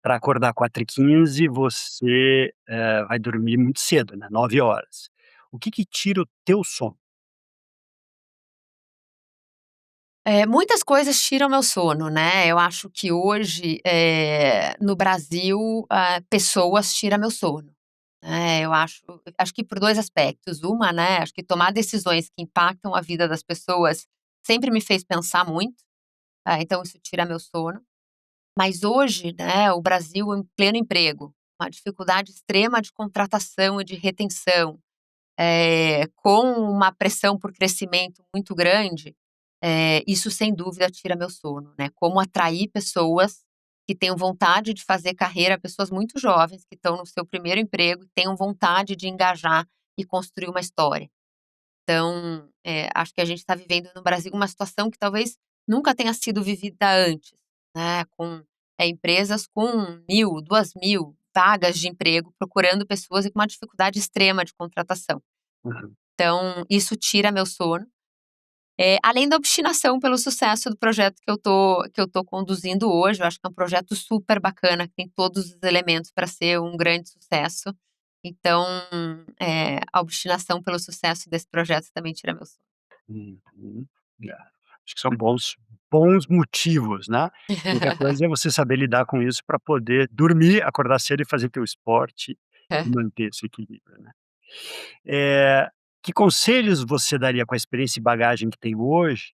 pra acordar 4h15 você, vai dormir muito cedo, né, 9 horas. O que que tira o teu sono? Muitas coisas tiram meu sono, né, eu acho que hoje, no Brasil, pessoas tira meu sono, né, eu acho que por 2 aspectos, uma, né, acho que tomar decisões que impactam a vida das pessoas sempre me fez pensar muito, então isso tira meu sono. Mas hoje, né, o Brasil em pleno emprego, uma dificuldade extrema de contratação e de retenção, com uma pressão por crescimento muito grande, isso sem dúvida tira meu sono, né. Como atrair pessoas que tenham vontade de fazer carreira, pessoas muito jovens que estão no seu primeiro emprego e tenham vontade de engajar e construir uma história. Então, acho que a gente está vivendo no Brasil uma situação que talvez nunca tenha sido vivida antes, né, com, empresas com 1.000, 2.000 vagas de emprego procurando pessoas e com uma dificuldade extrema de contratação. Uhum, Então, isso tira meu sono, além da obstinação pelo sucesso do projeto que eu tô conduzindo hoje, eu acho que é um projeto super bacana, que tem todos os elementos para ser um grande sucesso. Então, a obstinação pelo sucesso desse projeto também tira meu sono. uhum. É, acho que são bons motivos, né. Outra coisa é você saber lidar com isso para poder dormir, acordar cedo e fazer teu esporte e manter esse equilíbrio, né. Eh, que conselhos você daria com a experiência e bagagem que tem hoje,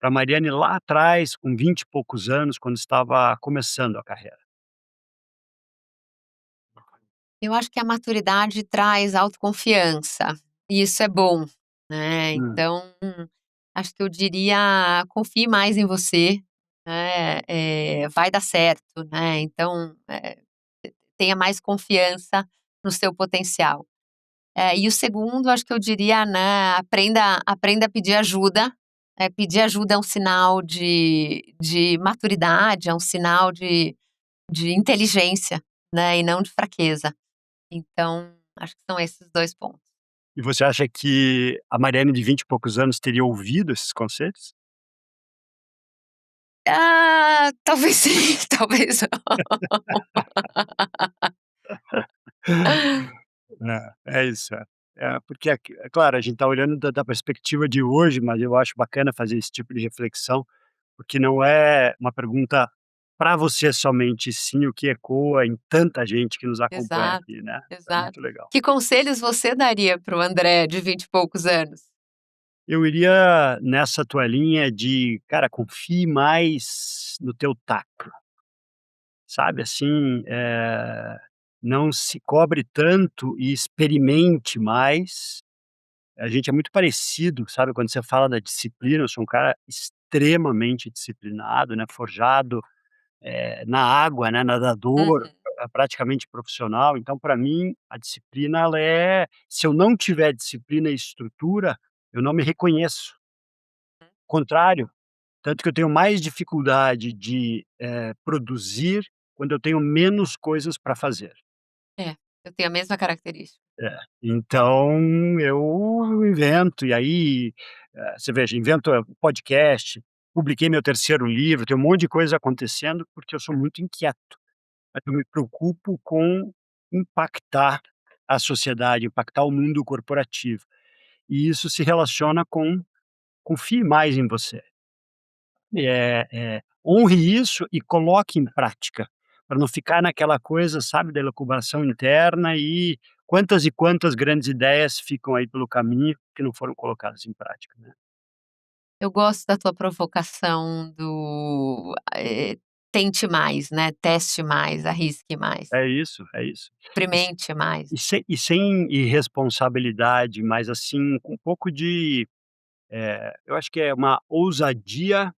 para Mariane lá atrás, com 20 e poucos anos, quando estava começando a carreira? Eu acho que a maturidade traz autoconfiança, e isso é bom, né, Hum, então, acho que eu diria: confie mais em você, né, vai dar certo, né, então, tenha mais confiança no seu potencial. E o segundo, acho que eu diria, né, aprenda a pedir ajuda, pedir ajuda é um sinal de maturidade, é um sinal de inteligência, né, e não de fraqueza. Então, acho que são esses 2 pontos. e você acha que a Mariane de 20 e poucos anos teria ouvido esses conselhos? Talvez sim, talvez não. É isso, é. É, porque é claro, a gente está olhando da perspectiva de hoje, mas eu acho bacana fazer esse tipo de reflexão, porque não é uma pergunta para você somente, sim o que ecoa em tanta gente que nos acompanha Exato, aqui, né. Isso é exato. muito legal. Que conselhos você daria para o André de 20 e poucos anos? Eu iria nessa tua linha de, cara, confie mais no teu taco, sabe, assim, não se cobre tanto e experimente mais. A gente é muito parecido, sabe, quando você fala da disciplina, eu sou um cara extremamente disciplinado, né, forjado, na água, né, nadador, Uhum. praticamente profissional, então para mim a disciplina ela é se eu não tiver disciplina e estrutura, eu não me reconheço. Contrário, tanto que eu tenho mais dificuldade de, produzir quando eu tenho menos coisas para fazer. É, eu tenho a mesma característica. É, então eu invento, e aí, você veja, invento, podcast, publiquei meu terceiro livro, tem um monte de coisa acontecendo, porque eu sou muito inquieto. Eu me preocupo com impactar a sociedade, impactar o mundo corporativo. E isso se relaciona com confie mais em você. Honre isso e coloque em prática, para não ficar naquela coisa, sabe, da elucubração interna e quantas grandes ideias ficam aí pelo caminho que não foram colocadas em prática, né. Eu gosto da tua provocação do, tente mais, né, teste mais, arrisque mais, É isso, é isso. E se experimente mais. sem irresponsabilidade, mas assim, com um pouco de, eu acho que é uma ousadia,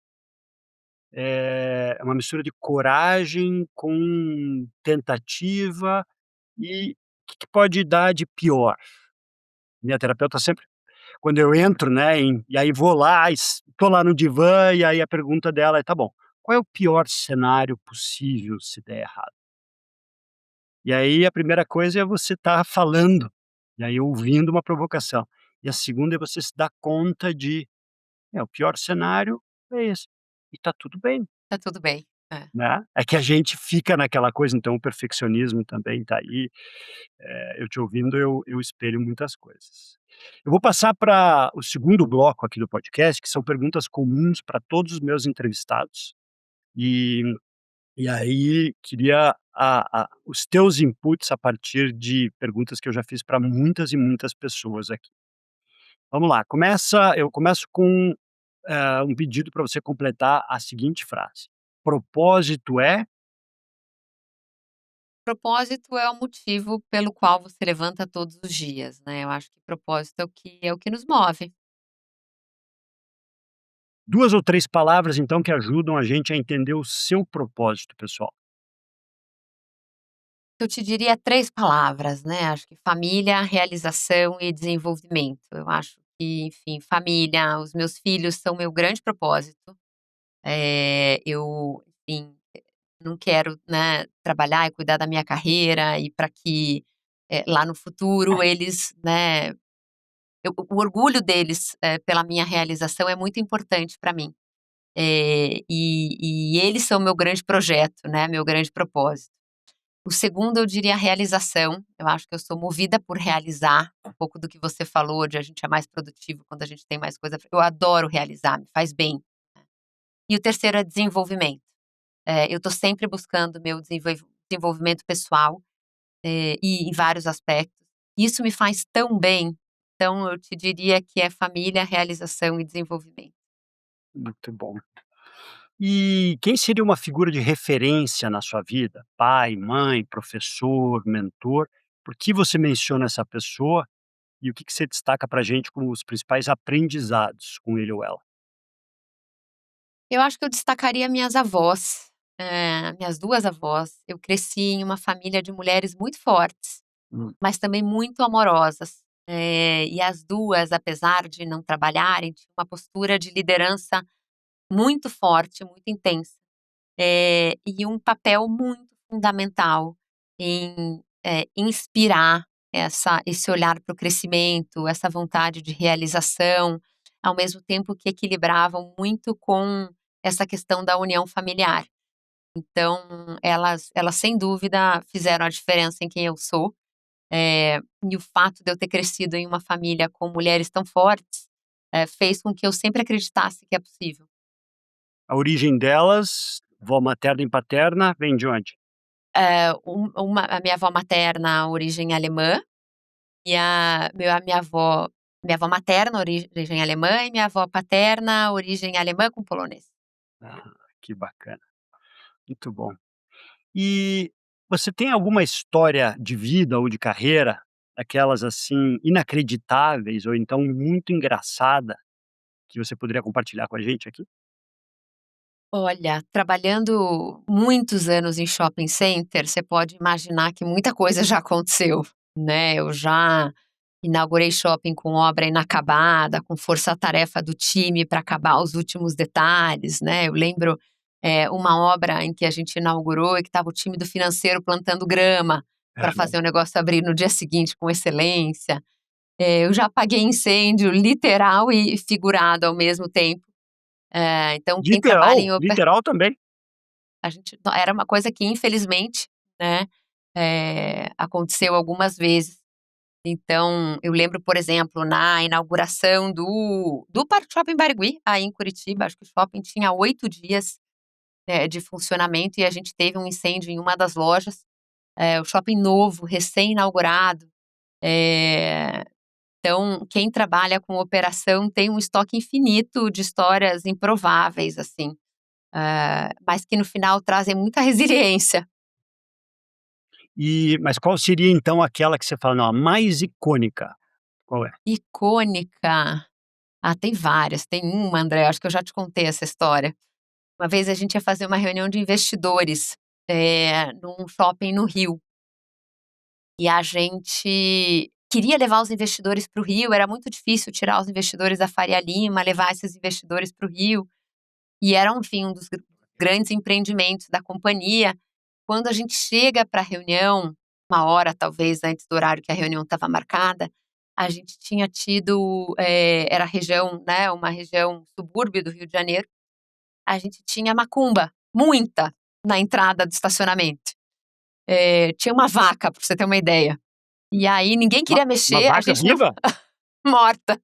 é uma mistura de coragem com tentativa e o que que pode dar de pior? Minha terapeuta sempre quando eu entro, né, e aí vou lá, tô lá no divã, e aí a pergunta dela é: "Tá bom, qual é o pior cenário possível se der errado?". E aí a primeira coisa é você estar falando, e aí ouvindo uma provocação. E a segunda é você se dar conta de: "É, o pior cenário é esse, e tá tudo bem". Tá tudo bem. É. Né, é que a gente fica naquela coisa, então o perfeccionismo também tá aí, eu te ouvindo eu espelho muitas coisas. Eu vou passar para o segundo bloco aqui do podcast, que são perguntas comuns para todos os meus entrevistados, e e aí queria a os teus inputs a partir de perguntas que eu já fiz para muitas e muitas pessoas aqui. Vamos lá, eu começo com, um pedido para você completar a seguinte frase: "Propósito é". Propósito é o motivo pelo qual você levanta todos os dias, né, eu acho que propósito é o que nos move. 2 ou 3 palavras, então, que ajudam a gente a entender o seu propósito pessoal. Eu te diria 3 palavras, né, acho que família, realização e desenvolvimento. Eu acho que, enfim, família, os meus filhos são meu grande propósito. Eu, enfim, não quero, né, trabalhar e cuidar da minha carreira e para que, lá no futuro eles, né, o orgulho deles, pela minha realização é muito importante para mim. E eles são meu grande projeto, né, meu grande propósito. O segundo eu diria realização, eu acho que eu sou movida por realizar, um pouco do que você falou de a gente é mais produtivo quando a gente tem mais coisa, eu adoro realizar, me faz bem. E o terceiro é desenvolvimento. Eu estou sempre buscando meu desenvolvimento pessoal, e em vários aspectos. Isso me faz tão bem, então eu te diria que é família, realização e desenvolvimento. Muito bom. E quem seria uma figura de referência na sua vida? Pai, mãe, professor, mentor? Por que você menciona essa pessoa e o que que você destaca pra gente como os principais aprendizados com ele ou ela? Eu acho que eu destacaria minhas avós, minhas 2 avós. Eu cresci em uma família de mulheres muito fortes, Hum. mas também muito amorosas. E as 2, apesar de não trabalharem, tinham uma postura de liderança muito forte, muito intensa. E um papel muito fundamental em, inspirar esse olhar para o crescimento, essa vontade de realização, ao mesmo tempo que equilibravam muito com essa questão da união familiar. Então, elas sem dúvida fizeram a diferença em quem eu sou, e o fato de eu ter crescido em uma família com mulheres tão fortes, fez com que eu sempre acreditasse que é possível. A origem delas, vó materna e paterna, vem de onde? A minha avó materna, origem alemã, e minha avó materna, origem alemã, e minha avó paterna, origem alemã com polonês. Ah, que bacana, muito bom. E você tem alguma história de vida ou de carreira, daquelas, assim, inacreditáveis ou então muito engraçada, que você poderia compartilhar com a gente aqui? Olha, trabalhando muitos anos em shopping center, você pode imaginar que muita coisa já aconteceu, né. Eu já inaugurei shopping com obra inacabada, com força-tarefa do time para acabar os últimos detalhes, né. Eu lembro, uma obra em que a gente inaugurou e que estava o time do financeiro plantando grama para Aham. fazer o negócio abrir no dia seguinte com excelência. Eu já apaguei incêndio literal e figurado ao mesmo tempo. Então quem trabalha Literal? em Literal também? a gente era uma coisa que infelizmente, né, aconteceu algumas vezes. Então, eu lembro, por exemplo, na inauguração do Parque Shopping Barigui, aí em Curitiba, acho que o shopping tinha 8 dias, de funcionamento e a gente teve um incêndio em uma das lojas, o shopping novo, recém-inaugurado. Eh, então, quem trabalha com operação tem um estoque infinito de histórias improváveis, assim, mas que no final trazem muita resiliência. Mas qual seria então aquela que você fala: "Não, a mais icônica"? Qual é? Icônica. Ah, tem várias. Tem uma, André, acho que eu já te contei essa história. Uma vez a gente ia fazer uma reunião de investidores, num shopping no Rio. E a gente queria levar os investidores para o Rio, era muito difícil tirar os investidores da Faria Lima, levar esses investidores para o Rio, e era, enfim, um dos grandes empreendimentos da companhia. Quando a gente chega para a reunião, uma hora talvez antes do horário que a reunião estava marcada, a gente tinha tido, era região, né, uma região subúrbio do Rio de Janeiro, a gente tinha macumba, muita, na entrada do estacionamento. Tinha uma vaca, para você ter uma ideia. E aí ninguém Uma queria uma mexer, a vaca gente não viva? morta.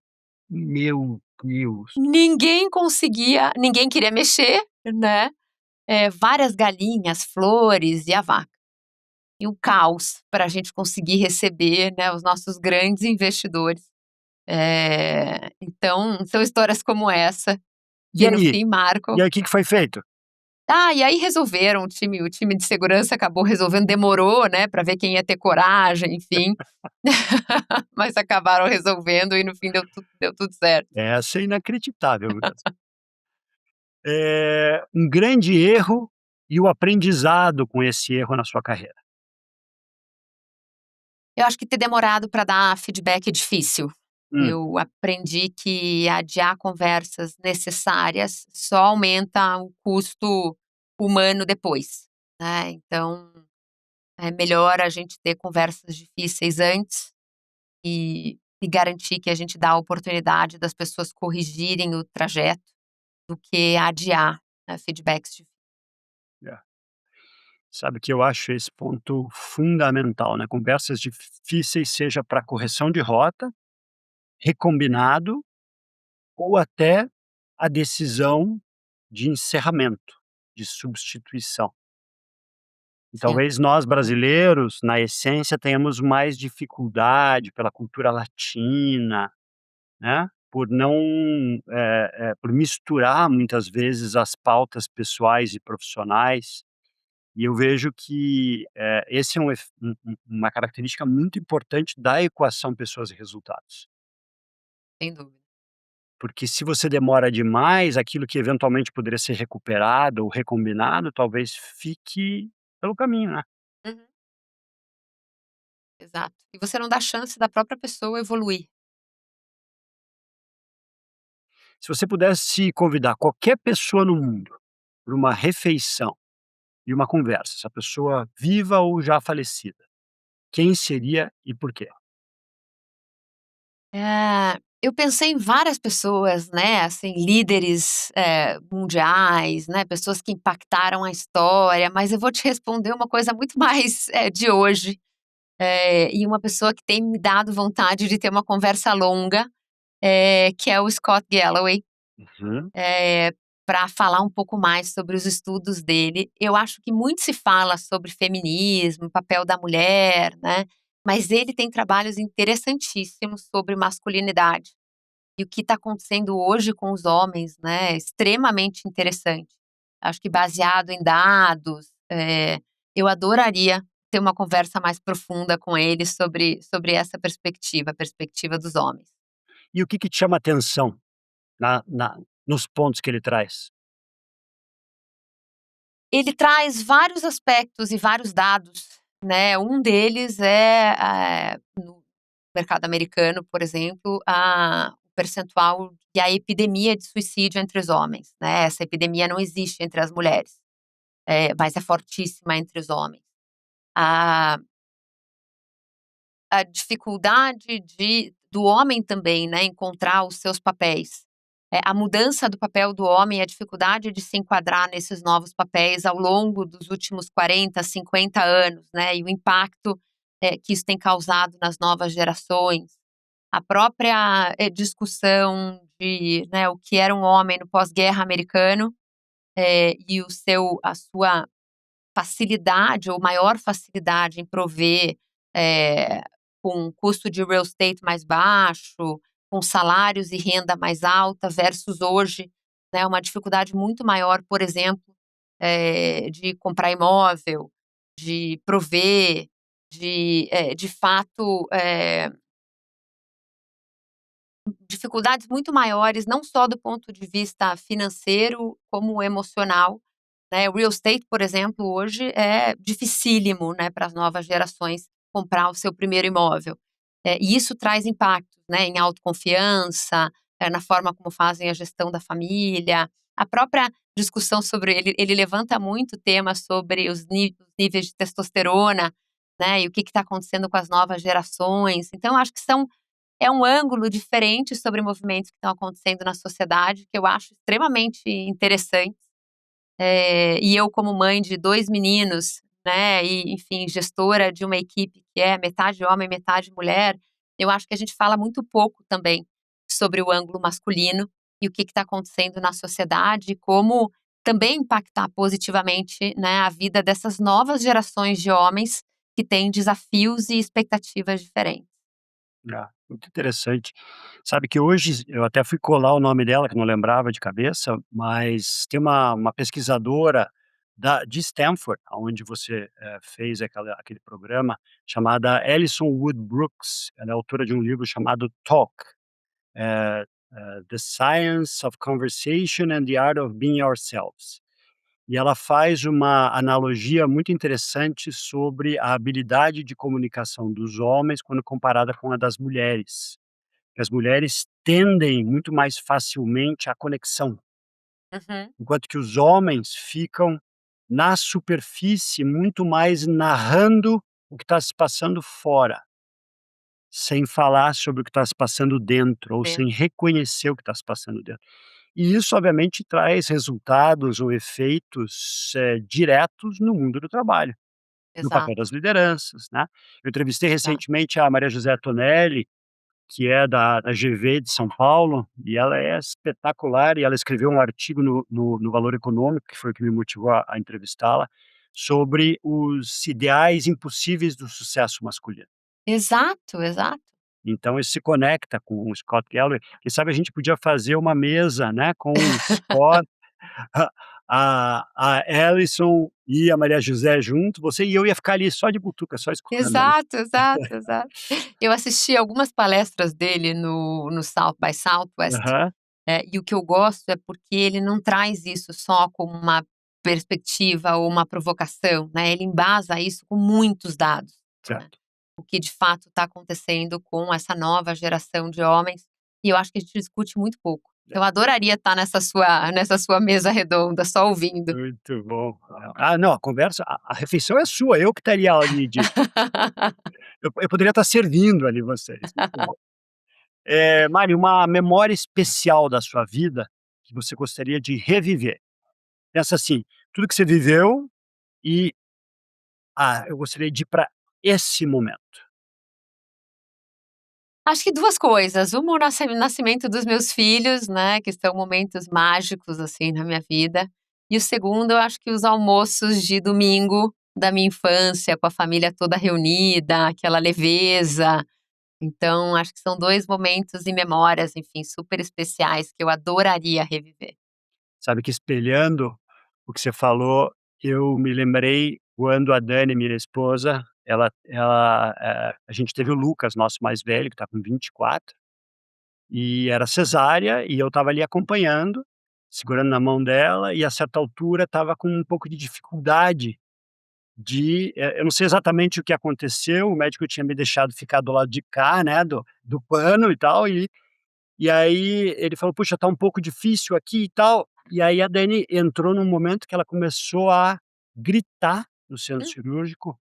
Meu Deus. Ninguém queria mexer, né, várias galinhas, flores e a vaca. E um caos para a gente conseguir receber, né, os nossos grandes investidores. Então, são histórias como essa E que no aí? fim marcam. E aí, o que que foi feito? E aí resolveram, o time de segurança acabou resolvendo, demorou, né, para ver quem ia ter coragem, enfim. Mas acabaram resolvendo e no fim deu tudo certo. Essa é inacreditável mesmo. Um grande erro e o aprendizado com esse erro na sua carreira. Eu acho que ter demorado para dar feedback é difícil. Hum, Eu aprendi que adiar conversas necessárias só aumenta o custo humano depois, né. Então, é melhor a gente ter conversas difíceis antes e garantir que a gente dá a oportunidade das pessoas corrigirem o trajeto, do que adiar, né, feedbacks difíceis. é. Sabe que eu acho esse ponto fundamental, né, conversas difíceis, seja para correção de rota, recombinado ou até a decisão de encerramento, de substituição. E Sim, talvez nós brasileiros, na essência, tenhamos mais dificuldade pela cultura latina, né, por não, por misturar muitas vezes as pautas pessoais e profissionais, e eu vejo que, esse é uma característica muito importante da equação pessoas e resultados. sem dúvida. Porque se você demora demais, aquilo que eventualmente poderia ser recuperado ou recombinado, talvez fique pelo caminho, né. Uhum, exato. E você não dá chance da própria pessoa evoluir. Se você pudesse convidar qualquer pessoa no mundo para uma refeição e uma conversa, essa pessoa viva ou já falecida, quem seria e por quê? Eu pensei em várias pessoas, né, assim, líderes, mundiais, né, pessoas que impactaram a história, mas eu vou te responder uma coisa muito mais, de hoje, e uma pessoa que tem me dado vontade de ter uma conversa longa, que é o Scott Galloway, Uhum. para falar um pouco mais sobre os estudos dele. Eu acho que muito se fala sobre feminismo, papel da mulher, né, mas ele tem trabalhos interessantíssimos sobre masculinidade. E o que está acontecendo hoje com os homens, né, é extremamente interessante. Acho que baseado em dados, eu adoraria ter uma conversa mais profunda com ele sobre essa perspectiva, a perspectiva dos homens. E o que que te chama atenção nos pontos que ele traz? Ele traz vários aspectos e vários dados, né, um deles no mercado americano, por exemplo, o percentual e a epidemia de suicídio entre os homens, né, essa epidemia não existe entre as mulheres, mas é fortíssima entre os homens. A a dificuldade do homem também, né, encontrar os seus papéis. A mudança do papel do homem, a dificuldade de se enquadrar nesses novos papéis ao longo dos últimos 40, 50 anos, né, e o impacto, que isso tem causado nas novas gerações. A própria, discussão de, né, o que era um homem no pós-guerra americano, e a sua facilidade ou maior facilidade em prover, eh, com custo de real estate mais baixo, com salários e renda mais alta versus hoje, né, uma dificuldade muito maior, por exemplo, de comprar imóvel, de prover, de fato, dificuldades muito maiores, não só do ponto de vista financeiro, como emocional, né. O real estate, por exemplo, hoje é dificílimo, né, para as novas gerações comprar o seu primeiro imóvel. E isso traz impactos, né, em autoconfiança, na forma como fazem a gestão da família, a própria discussão sobre ele levanta muito tema sobre os níveis de testosterona, né, e o que está acontecendo com as novas gerações. Então acho que é um ângulo diferente sobre movimentos que estão acontecendo na sociedade, que eu acho extremamente interessante. E eu como mãe de 2 meninos, né, e enfim, gestora de uma equipe que é metade homem, metade mulher, eu acho que a gente fala muito pouco também sobre o ângulo masculino e o que está acontecendo na sociedade e como também impactar positivamente, né, a vida dessas novas gerações de homens que têm desafios e expectativas diferentes. Ah, muito interessante. Sabe que hoje eu até fui colar o nome dela, que eu não lembrava de cabeça, mas tem uma pesquisadora de Stanford, onde você, fez aquele programa, chamada Alison Wood Brooks. Ela é autora de um livro chamado Talk, The Science of Conversation and the Art of Being Ourselves. E ela faz uma analogia muito interessante sobre a habilidade de comunicação dos homens quando comparada com a das mulheres. Que as mulheres tendem muito mais facilmente à conexão, Uhum. enquanto que os homens ficam na superfície muito mais narrando o que está se passando fora, sem falar sobre o que está se passando dentro, ou sem Dentro. reconhecer o que está se passando dentro. E isso obviamente traz resultados ou efeitos, diretos no mundo do trabalho, no papel Exato, das lideranças, né. Eu entrevistei exato. recentemente a Maria José Tonelli, que é da GV de São Paulo, e ela é espetacular, e ela escreveu um artigo no Valor Econômico, que foi o que me motivou a entrevistá-la, sobre os ideais impossíveis do sucesso masculino. Exato, exato. Então isso se conecta com o Scott Galloway. Quem sabe a gente podia fazer uma mesa, né, com o Scott, a Alison e a Maria José junto, você e eu ia ficar ali só de butuca, só escutando ali. Exato, exato, exato. Eu assisti algumas palestras dele no South by Southwest, Aham, e o que eu gosto é porque ele não traz isso só como uma perspectiva ou uma provocação, né, ele embasa isso com muitos dados, né, certo. o que de fato está acontecendo com essa nova geração de homens, e eu acho que a gente discute muito pouco. Eu adoraria estar nessa sua mesa redonda, só ouvindo. Muito bom. Ah, não, a conversa, a refeição é sua, eu que estaria ali eu poderia estar servindo ali vocês. Muito bom. Mari, uma memória especial da sua vida que você gostaria de reviver. Pensa assim, tudo que você viveu e, eu gostaria de ir para esse momento. Acho que 2 coisas, uma o nascimento dos meus filhos, né, que são momentos mágicos, assim, na minha vida, e o segundo eu acho que os almoços de domingo da minha infância, com a família toda reunida, aquela leveza. Então acho que são 2 momentos e memórias, enfim, super especiais que eu adoraria reviver. Sabe que espelhando o que você falou, eu me lembrei quando a Dani, minha esposa, a gente teve o Lucas, nosso mais velho, que está com 24, e era cesárea, e eu estava ali acompanhando, segurando na mão dela, e a certa altura estava com um pouco de dificuldade eu não sei exatamente o que aconteceu, o médico tinha me deixado ficar do lado de cá, né, do pano e tal, e aí ele falou: "Puxa, tá um pouco difícil aqui e tal". E aí a Dani entrou num momento que ela começou a gritar no centro Hum. cirúrgico: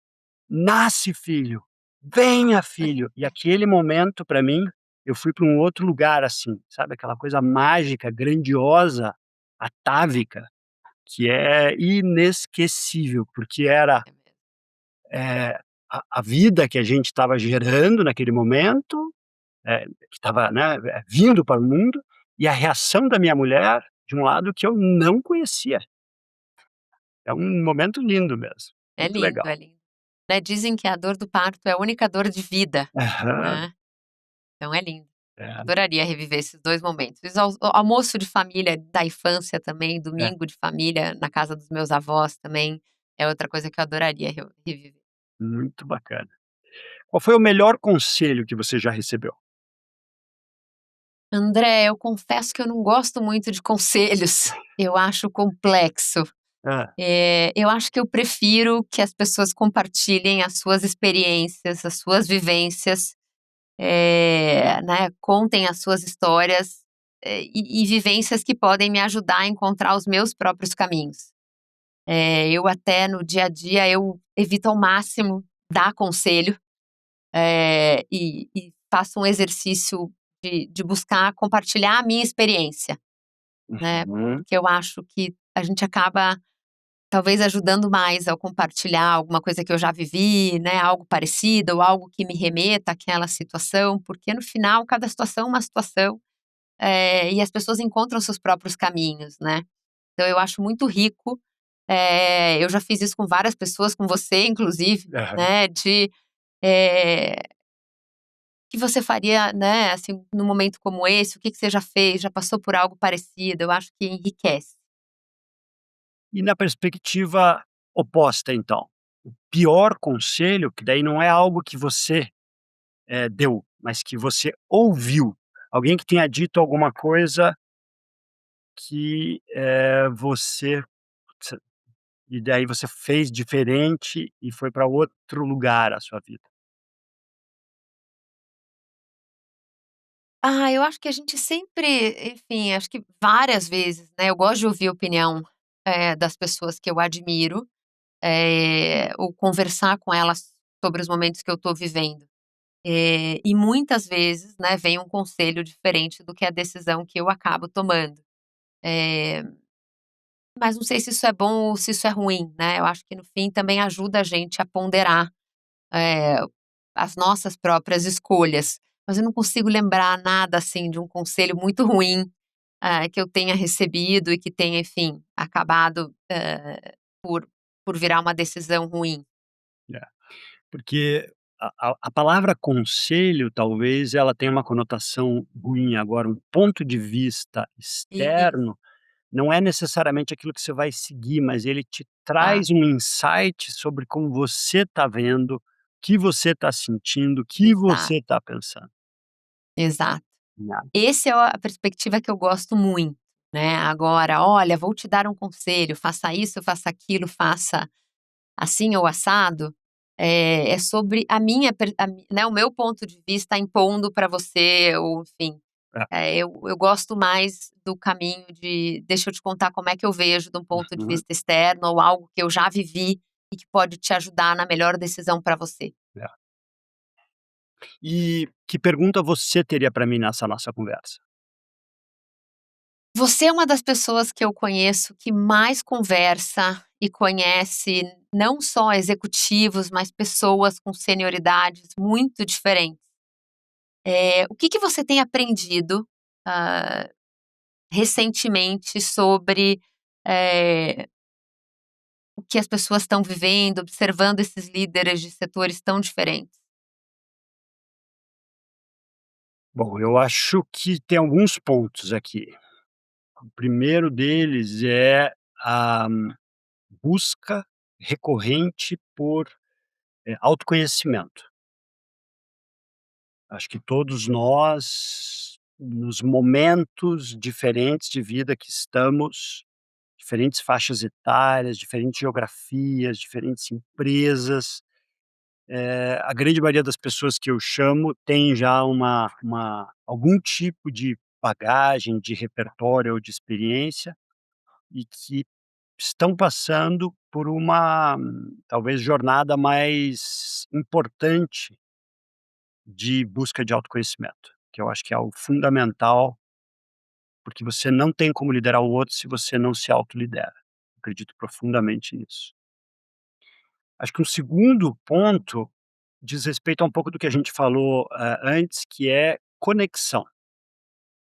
"Nasce filho, venha filho". E aquele momento para mim, eu fui para um outro lugar, assim, sabe, aquela coisa mágica, grandiosa, atávica, que é inesquecível, porque era, É mesmo. eh, a vida que a gente estava gerando naquele momento, que estava, né, vindo para o mundo, e a reação da minha mulher de um lado que eu não conhecia. É um momento lindo mesmo, É muito lindo, legal. é lindo. Né, dizem que a dor do parto é a única dor de vida, Aham, né, então é lindo. é, Adoraria reviver esses 2 momentos. Fiz almoço de família da infância também, é, domingo de família na casa dos meus avós também, é outra coisa que eu adoraria reviver. muito bacana. Qual foi o melhor conselho que você já recebeu? André, eu confesso que eu não gosto muito de conselhos, eu acho complexo. Hã, Eu acho que eu prefiro que as pessoas compartilhem as suas experiências, as suas vivências, né, contem as suas histórias, e vivências que podem me ajudar a encontrar os meus próprios caminhos. Eu até no dia a dia eu evito ao máximo dar conselho, e faço um exercício de buscar compartilhar a minha experiência, né, Uhum. porque eu acho que a gente acaba talvez ajudando mais ao compartilhar alguma coisa que eu já vivi, né, algo parecido ou algo que me remeta àquela situação, porque no final cada situação é uma situação, e as pessoas encontram seus próprios caminhos, né. Então eu acho muito rico, eu já fiz isso com várias pessoas, com você inclusive, Aham. né, eh, que você faria, né, assim, num momento como esse, o que que você já fez, já passou por algo parecido, eu acho que enriquece. E na perspectiva oposta então, o pior conselho, que daí não é algo que você, deu, mas que você ouviu, alguém que tenha dito alguma coisa que, você você e daí você fez diferente e foi para outro lugar a sua vida. Ah, eu acho que a gente sempre, enfim, acho que várias vezes, né, eu gosto de ouvir a opinião, das pessoas que eu admiro, ou conversar com elas sobre os momentos que eu estou vivendo. E muitas vezes, né, vem um conselho diferente do que a decisão que eu acabo tomando. Eh, mas não sei se isso é bom ou se isso é ruim, né, eu acho que no fim também ajuda a gente a ponderar, eh, as nossas próprias escolhas. Mas eu não consigo lembrar nada, assim, de um conselho muito ruim, que eu tenha recebido e que tenha, enfim, acabado, por por virar uma decisão ruim. É, porque a palavra conselho, talvez, ela tenha uma conotação ruim, agora um ponto de vista Isso, externo, não é necessariamente aquilo que você vai seguir, mas ele te tá, traz um insight sobre como você está vendo, o que você está sentindo, o que exato, você está pensando, exato. né. Esse é a perspectiva que eu gosto muito, né. Agora: "Olha, vou te dar um conselho, faça isso, faça aquilo, faça assim ou assado", é sobre a minha per a mi né, o meu ponto de vista impondo para você ou enfim, É. eu gosto mais do caminho de deixa eu te contar como é que eu vejo de um ponto de Uhum. vista externo ou algo que eu já vivi e que pode te ajudar na melhor decisão para você. É. E que pergunta você teria para mim nessa nossa conversa? Você é uma das pessoas que eu conheço que mais conversa e conhece não só executivos, mas pessoas com senioridades muito diferentes. O que que você tem aprendido, hã, recentemente sobre, eh, o que as pessoas estão vivendo, observando esses líderes de setores tão diferentes? Bom, eu acho que tem alguns pontos aqui. O primeiro deles é a busca recorrente por, autoconhecimento. Acho que todos nós, nos momentos diferentes de vida que estamos, diferentes faixas etárias, diferentes geografias, diferentes empresas, a grande maioria das pessoas que eu chamo tem já uma algum tipo de bagagem, de repertório ou de experiência, e que estão passando por uma, talvez, jornada mais importante de busca de autoconhecimento, que eu acho que é algo fundamental, porque você não tem como liderar o outro se você não se autolidera. Acredito profundamente nisso. Acho que um segundo ponto diz respeito a um pouco do que a gente falou, antes, que é conexão.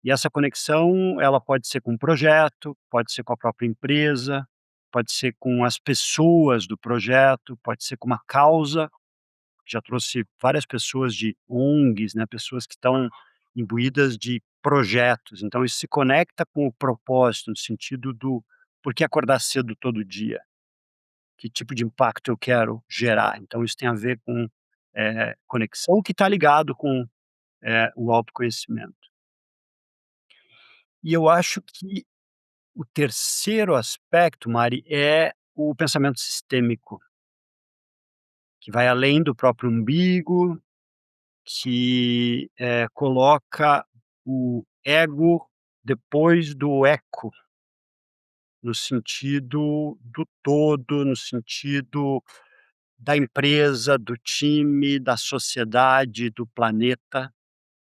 E essa conexão, ela pode ser com um projeto, pode ser com a própria empresa, pode ser com as pessoas do projeto, pode ser com uma causa. Já trouxe várias pessoas de ONGs, né, pessoas que estão imbuídas de projetos, então isso se conecta com o propósito, no sentido do por que acordar cedo todo dia? Que tipo de impacto eu quero gerar? Então isso tem a ver com, conexão que está ligado com, o autoconhecimento. E eu acho que o terceiro aspecto, Mari, é o pensamento sistêmico, que vai além do próprio umbigo, que, coloca o ego depois do eco, no sentido do todo, no sentido da empresa, do time, da sociedade, do planeta.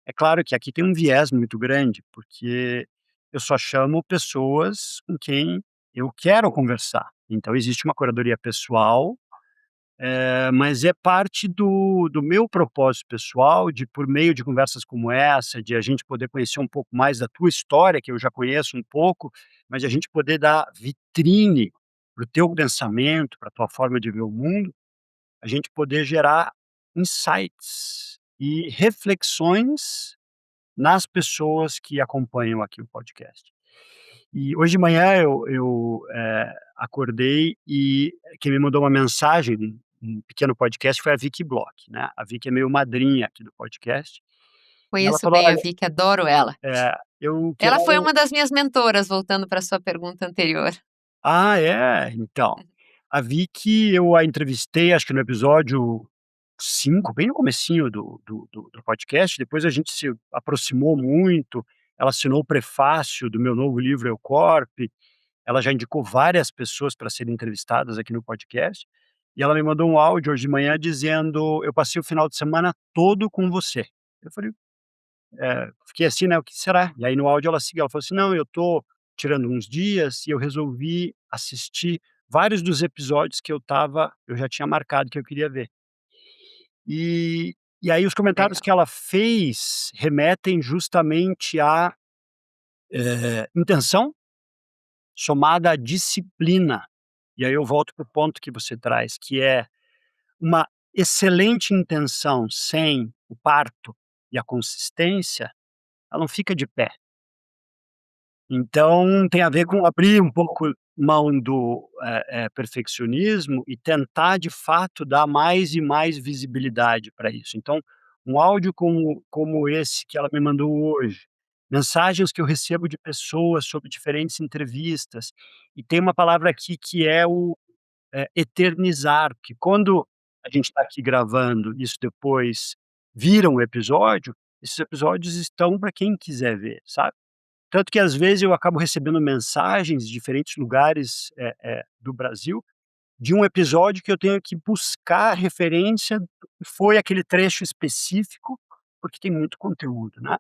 É claro que aqui tem um viés muito grande, porque eu só chamo pessoas com quem eu quero conversar. Então existe uma curadoria pessoal, mas é parte do meu propósito pessoal de, por meio de conversas como essa, de a gente poder conhecer um pouco mais da tua história, que eu já conheço um pouco, mas de a gente poder dar vitrine para o teu pensamento, para a tua forma de ver o mundo, a gente poder gerar insights e reflexões nas pessoas que acompanham aqui o podcast. E hoje de manhã eu acordei e quem me mandou uma mensagem, um pequeno podcast, foi a Vicky Bloch, né. A Vicky é meio madrinha aqui do podcast, e ela Conheço falou: bem a "Olha, Vicky, adoro ela. eu Ela foi quero". uma das minhas mentoras, voltando para sua pergunta anterior. Ah, é? Então, a Vicky eu a entrevistei acho que no episódio 5, bem no comecinho do podcast, depois a gente se aproximou muito, ela assinou o prefácio do meu novo livro Eucorp, ela já indicou várias pessoas para serem entrevistadas aqui no podcast, e ela me mandou um áudio hoje de manhã dizendo: "Eu passei o final de semana todo com você". Eu falei, fiquei assim, né, o que será? E aí no áudio ela seguiu, ela falou assim: "Não, eu tô tirando uns dias e eu resolvi assistir vários dos episódios que eu já tinha marcado que eu queria ver". E aí os comentários Legal, que ela fez remetem justamente à, intenção somada à disciplina. E aí eu volto para o ponto que você traz, que é uma excelente intenção sem o parto e a consistência, ela não fica de pé. Então, tem a ver com abrir um pouco mão do, perfeccionismo e tentar, de fato, dar mais e mais visibilidade para isso. Então, um áudio como esse que ela me mandou hoje, mensagens que eu recebo de pessoas sobre diferentes entrevistas, e tem uma palavra aqui que é o, eternizar, que quando a gente está aqui gravando, isso depois vira um episódio, esses episódios estão para quem quiser ver, sabe? Tanto que às vezes eu acabo recebendo mensagens de diferentes lugares, do Brasil, de um episódio que eu tenho que buscar referência do que foi aquele trecho específico, porque tem muito conteúdo, né.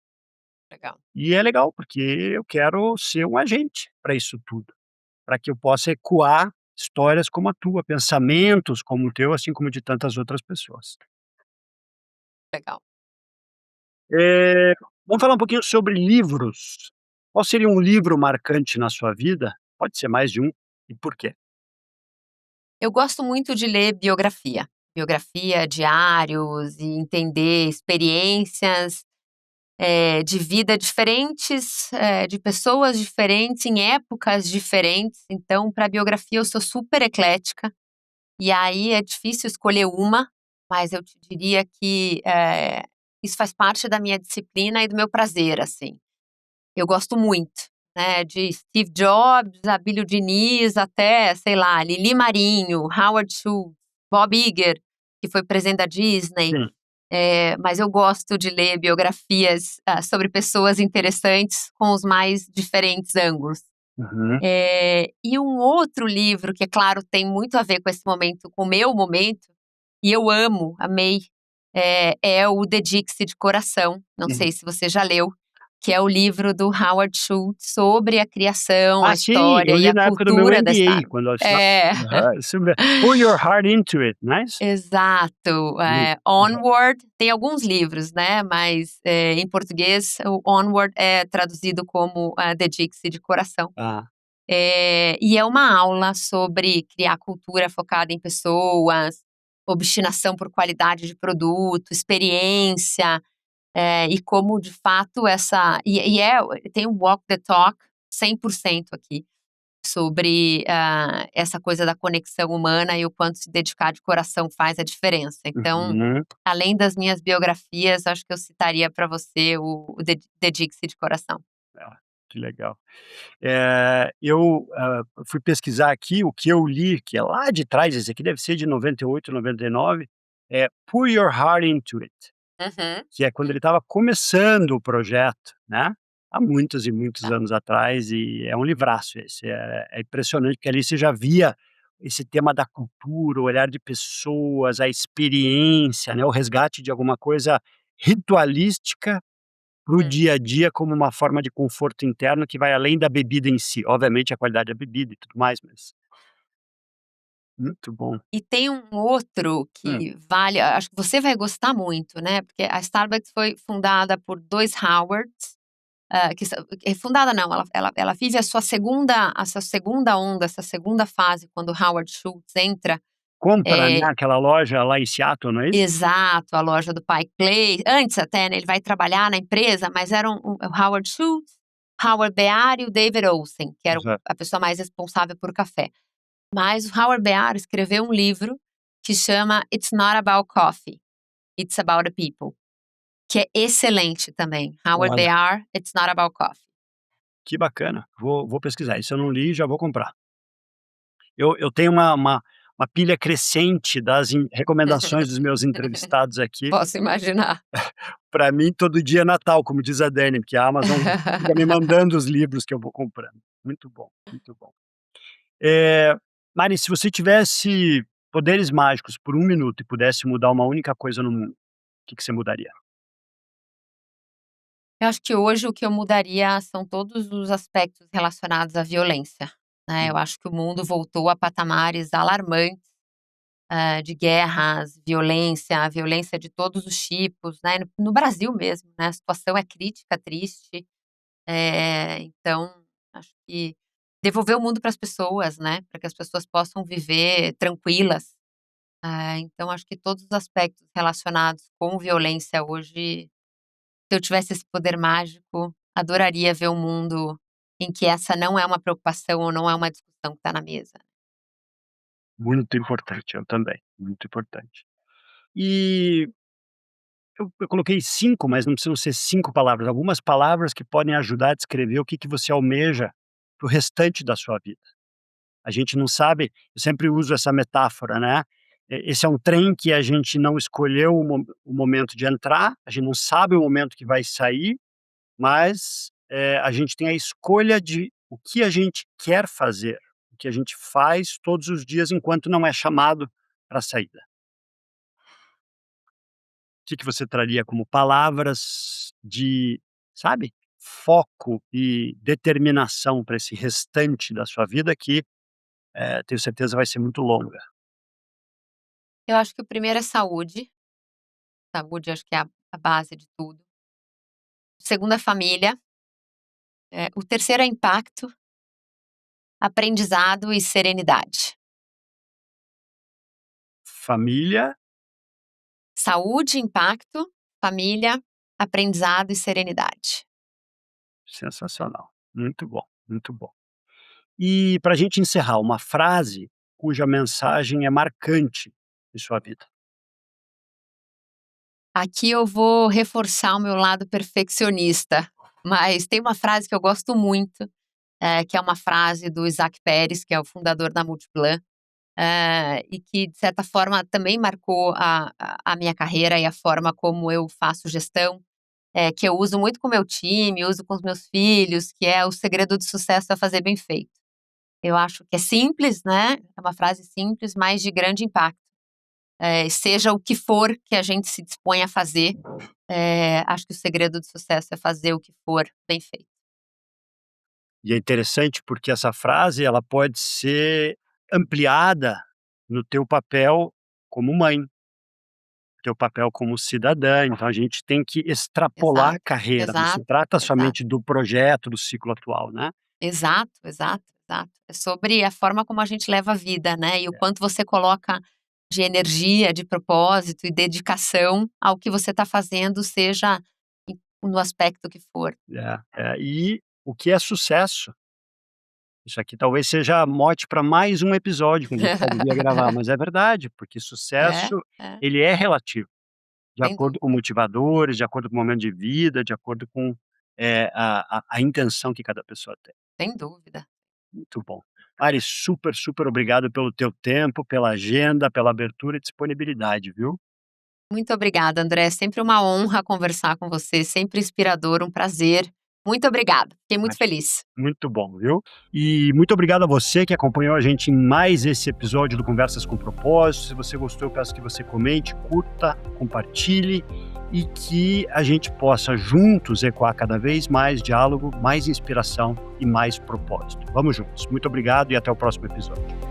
legal, E é legal, porque eu quero ser um agente para isso tudo, para que eu possa ecoar histórias como a tua, pensamentos como o teu, assim como de tantas outras pessoas. legal. Eh, Vamos falar um pouquinho sobre livros. Qual seria um livro marcante na sua vida? Pode ser mais de um, e por quê? Eu gosto muito de ler biografia. Biografia, diários e entender experiências, de vida diferentes, de pessoas diferentes, em épocas diferentes. Então, para biografia, eu sou super eclética. E aí é difícil escolher uma, mas eu te diria que, isso faz parte da minha disciplina e do meu prazer, assim. Eu gosto muito, né, de Steve Jobs, Abílio Diniz, até, sei lá, Lili Marinho, Howard Schultz, Bob Iger, que foi presidente da Disney. Sim. Mas eu gosto de ler biografias, sobre pessoas interessantes com os mais diferentes ângulos. Uhum. E um outro livro que, é claro, tem muito a ver com esse momento, com o meu momento, e eu amo, amei, é o The Dixie de Coração, não Uhum. sei se você já leu, que é o livro do Howard Schultz sobre a criação, a Ah, sim, eu história e li a na época do meu cultura da MBA, startup. quando eu assinava. É, Aham, isso mesmo. Put Your Heart Into It, não é isso? exato, Li. Aham. Onward, tem alguns livros, né, mas, em português o Onward é traduzido como, The Dixie de Coração. Ah. E é uma aula sobre criar cultura focada em pessoas, obstinação por qualidade de produto, experiência, e como de fato tem o walk the talk 100% aqui, sobre, essa coisa da conexão humana e o quanto se dedicar de coração faz a diferença. Então, Uhum. além das minhas biografias, acho que eu citaria para você o Dedique-se de Coração. Ah, que legal. Fui pesquisar aqui o que eu li, que é lá de trás, esse aqui deve ser de 98, 99, é Put Your Heart Into It. Uhum, que é quando ele uhum. estava começando o projeto, né, há muitos e muitos Tá. anos atrás, e é um livraço esse, é impressionante, que ali você já via esse tema da cultura, o olhar de pessoas, a experiência, né, o resgate de alguma coisa ritualística para o Hum. dia a dia como uma forma de conforto interno que vai além da bebida em si, obviamente a qualidade da bebida e tudo mais, mas muito bom. E tem um outro Hum, que vale acho que você vai gostar muito, né, porque a Starbucks foi fundada por 2 Howards, que são fundada não, ela vive a sua segunda onda, essa segunda fase quando o Howard Schultz entra, compra, né, eh aquela loja lá em Seattle, não é isso? exato, a loja do Pike Place antes até, né, ele vai trabalhar na empresa, mas era o Howard Schultz, Howard Bear e o David Olsen, que era Exato. a pessoa mais responsável por café. Mas o Howard Bear escreveu um livro que chama It's Not About Coffee, It's About the People, que é excelente também. Howard Olha, Bear, It's Not About Coffee. que bacana, vou pesquisar, isso eu não li, já vou comprar. Eu tenho uma pilha crescente das recomendações dos meus entrevistados aqui. Posso imaginar. Para mim todo dia é Natal, como diz a Dani, porque a Amazon fica me mandando os livros que eu vou comprando. Muito bom, muito bom. Eh, Mari, se você tivesse poderes mágicos por 1 minuto e pudesse mudar uma única coisa no mundo, o que que você mudaria? Eu acho que hoje o que eu mudaria são todos os aspectos relacionados à violência, né. Eu Hum, acho que o mundo voltou a patamares alarmantes, de guerras, violência de todos os tipos, né, no Brasil mesmo, né, a situação é crítica, triste, então acho que devolver o mundo para as pessoas, né, para que as pessoas possam viver tranquilas. Então acho que todos os aspectos relacionados com violência hoje, se eu tivesse esse poder mágico, adoraria ver um mundo em que essa não é uma preocupação ou não é uma discussão que está na mesa. muito importante, eu também, muito importante. E eu coloquei 5, mas não precisam ser 5 palavras, algumas palavras que podem ajudar a descrever o que que você almeja para o restante da sua vida. A gente não sabe, eu sempre uso essa metáfora, né, esse é um trem que a gente não escolheu o momento de entrar, a gente não sabe o momento que vai sair, mas, a gente tem a escolha de o que a gente quer fazer, o que a gente faz todos os dias enquanto não é chamado para a saída. Que você traria como palavras de, sabe, foco e determinação para esse restante da sua vida que, tenho certeza vai ser muito longa? Eu acho que o primeiro é saúde, saúde acho que é a base de tudo. O segundo é família, o terceiro é impacto, aprendizado e serenidade. Família, Saúde, impacto, família, aprendizado e serenidade. sensacional. Muito bom, muito bom. E para a gente encerrar, uma frase cuja mensagem é marcante em sua vida. Aqui eu vou reforçar o meu lado perfeccionista, mas tem uma frase que eu gosto muito, que é uma frase do Isaac Pérez, que é o fundador da Multiplan, e que de certa forma também marcou a minha carreira e a forma como eu faço gestão, que eu uso muito com o meu time, uso com os meus filhos, que é: "O segredo do sucesso é fazer bem feito". Eu acho que é simples, né, é uma frase simples, mas de grande impacto. Seja o que for que a gente se dispõe a fazer, acho que o segredo do sucesso é fazer o que for bem feito. E é interessante porque essa frase ela pode ser ampliada no teu papel como mãe, teu papel como cidadã, então a gente tem que extrapolar a Exato, carreira, não se exato, trata exato. somente do projeto, do ciclo atual, né. Exato, exato, exato. É sobre a forma como a gente leva a vida, né, e o quanto você coloca de energia, de propósito e dedicação ao que você está fazendo, seja no aspecto que for. E o que é sucesso? Isso aqui talvez seja mote para mais um episódio que a gente poderia gravar, mas é verdade, porque É, sucesso, é, ele é relativo, de sem acordo com dúvida, motivadores, de acordo com o momento de vida, de acordo com, a intenção que cada pessoa tem. sem dúvida. Muito bom. Mari, super, super obrigado pelo teu tempo, pela agenda, pela abertura e disponibilidade, viu? Muito obrigada, André. É sempre uma honra conversar com você, sempre inspirador, um prazer. Muito obrigada. Fiquei muito feliz. Muito bom, viu? E muito obrigado a você que acompanhou a gente em mais esse episódio do Conversas com Propósito. Se você gostou, eu peço que você comente, curta, compartilhe e que a gente possa juntos ecoar cada vez mais diálogo, mais inspiração e mais propósito. Vamos juntos. Muito obrigado e até o próximo episódio.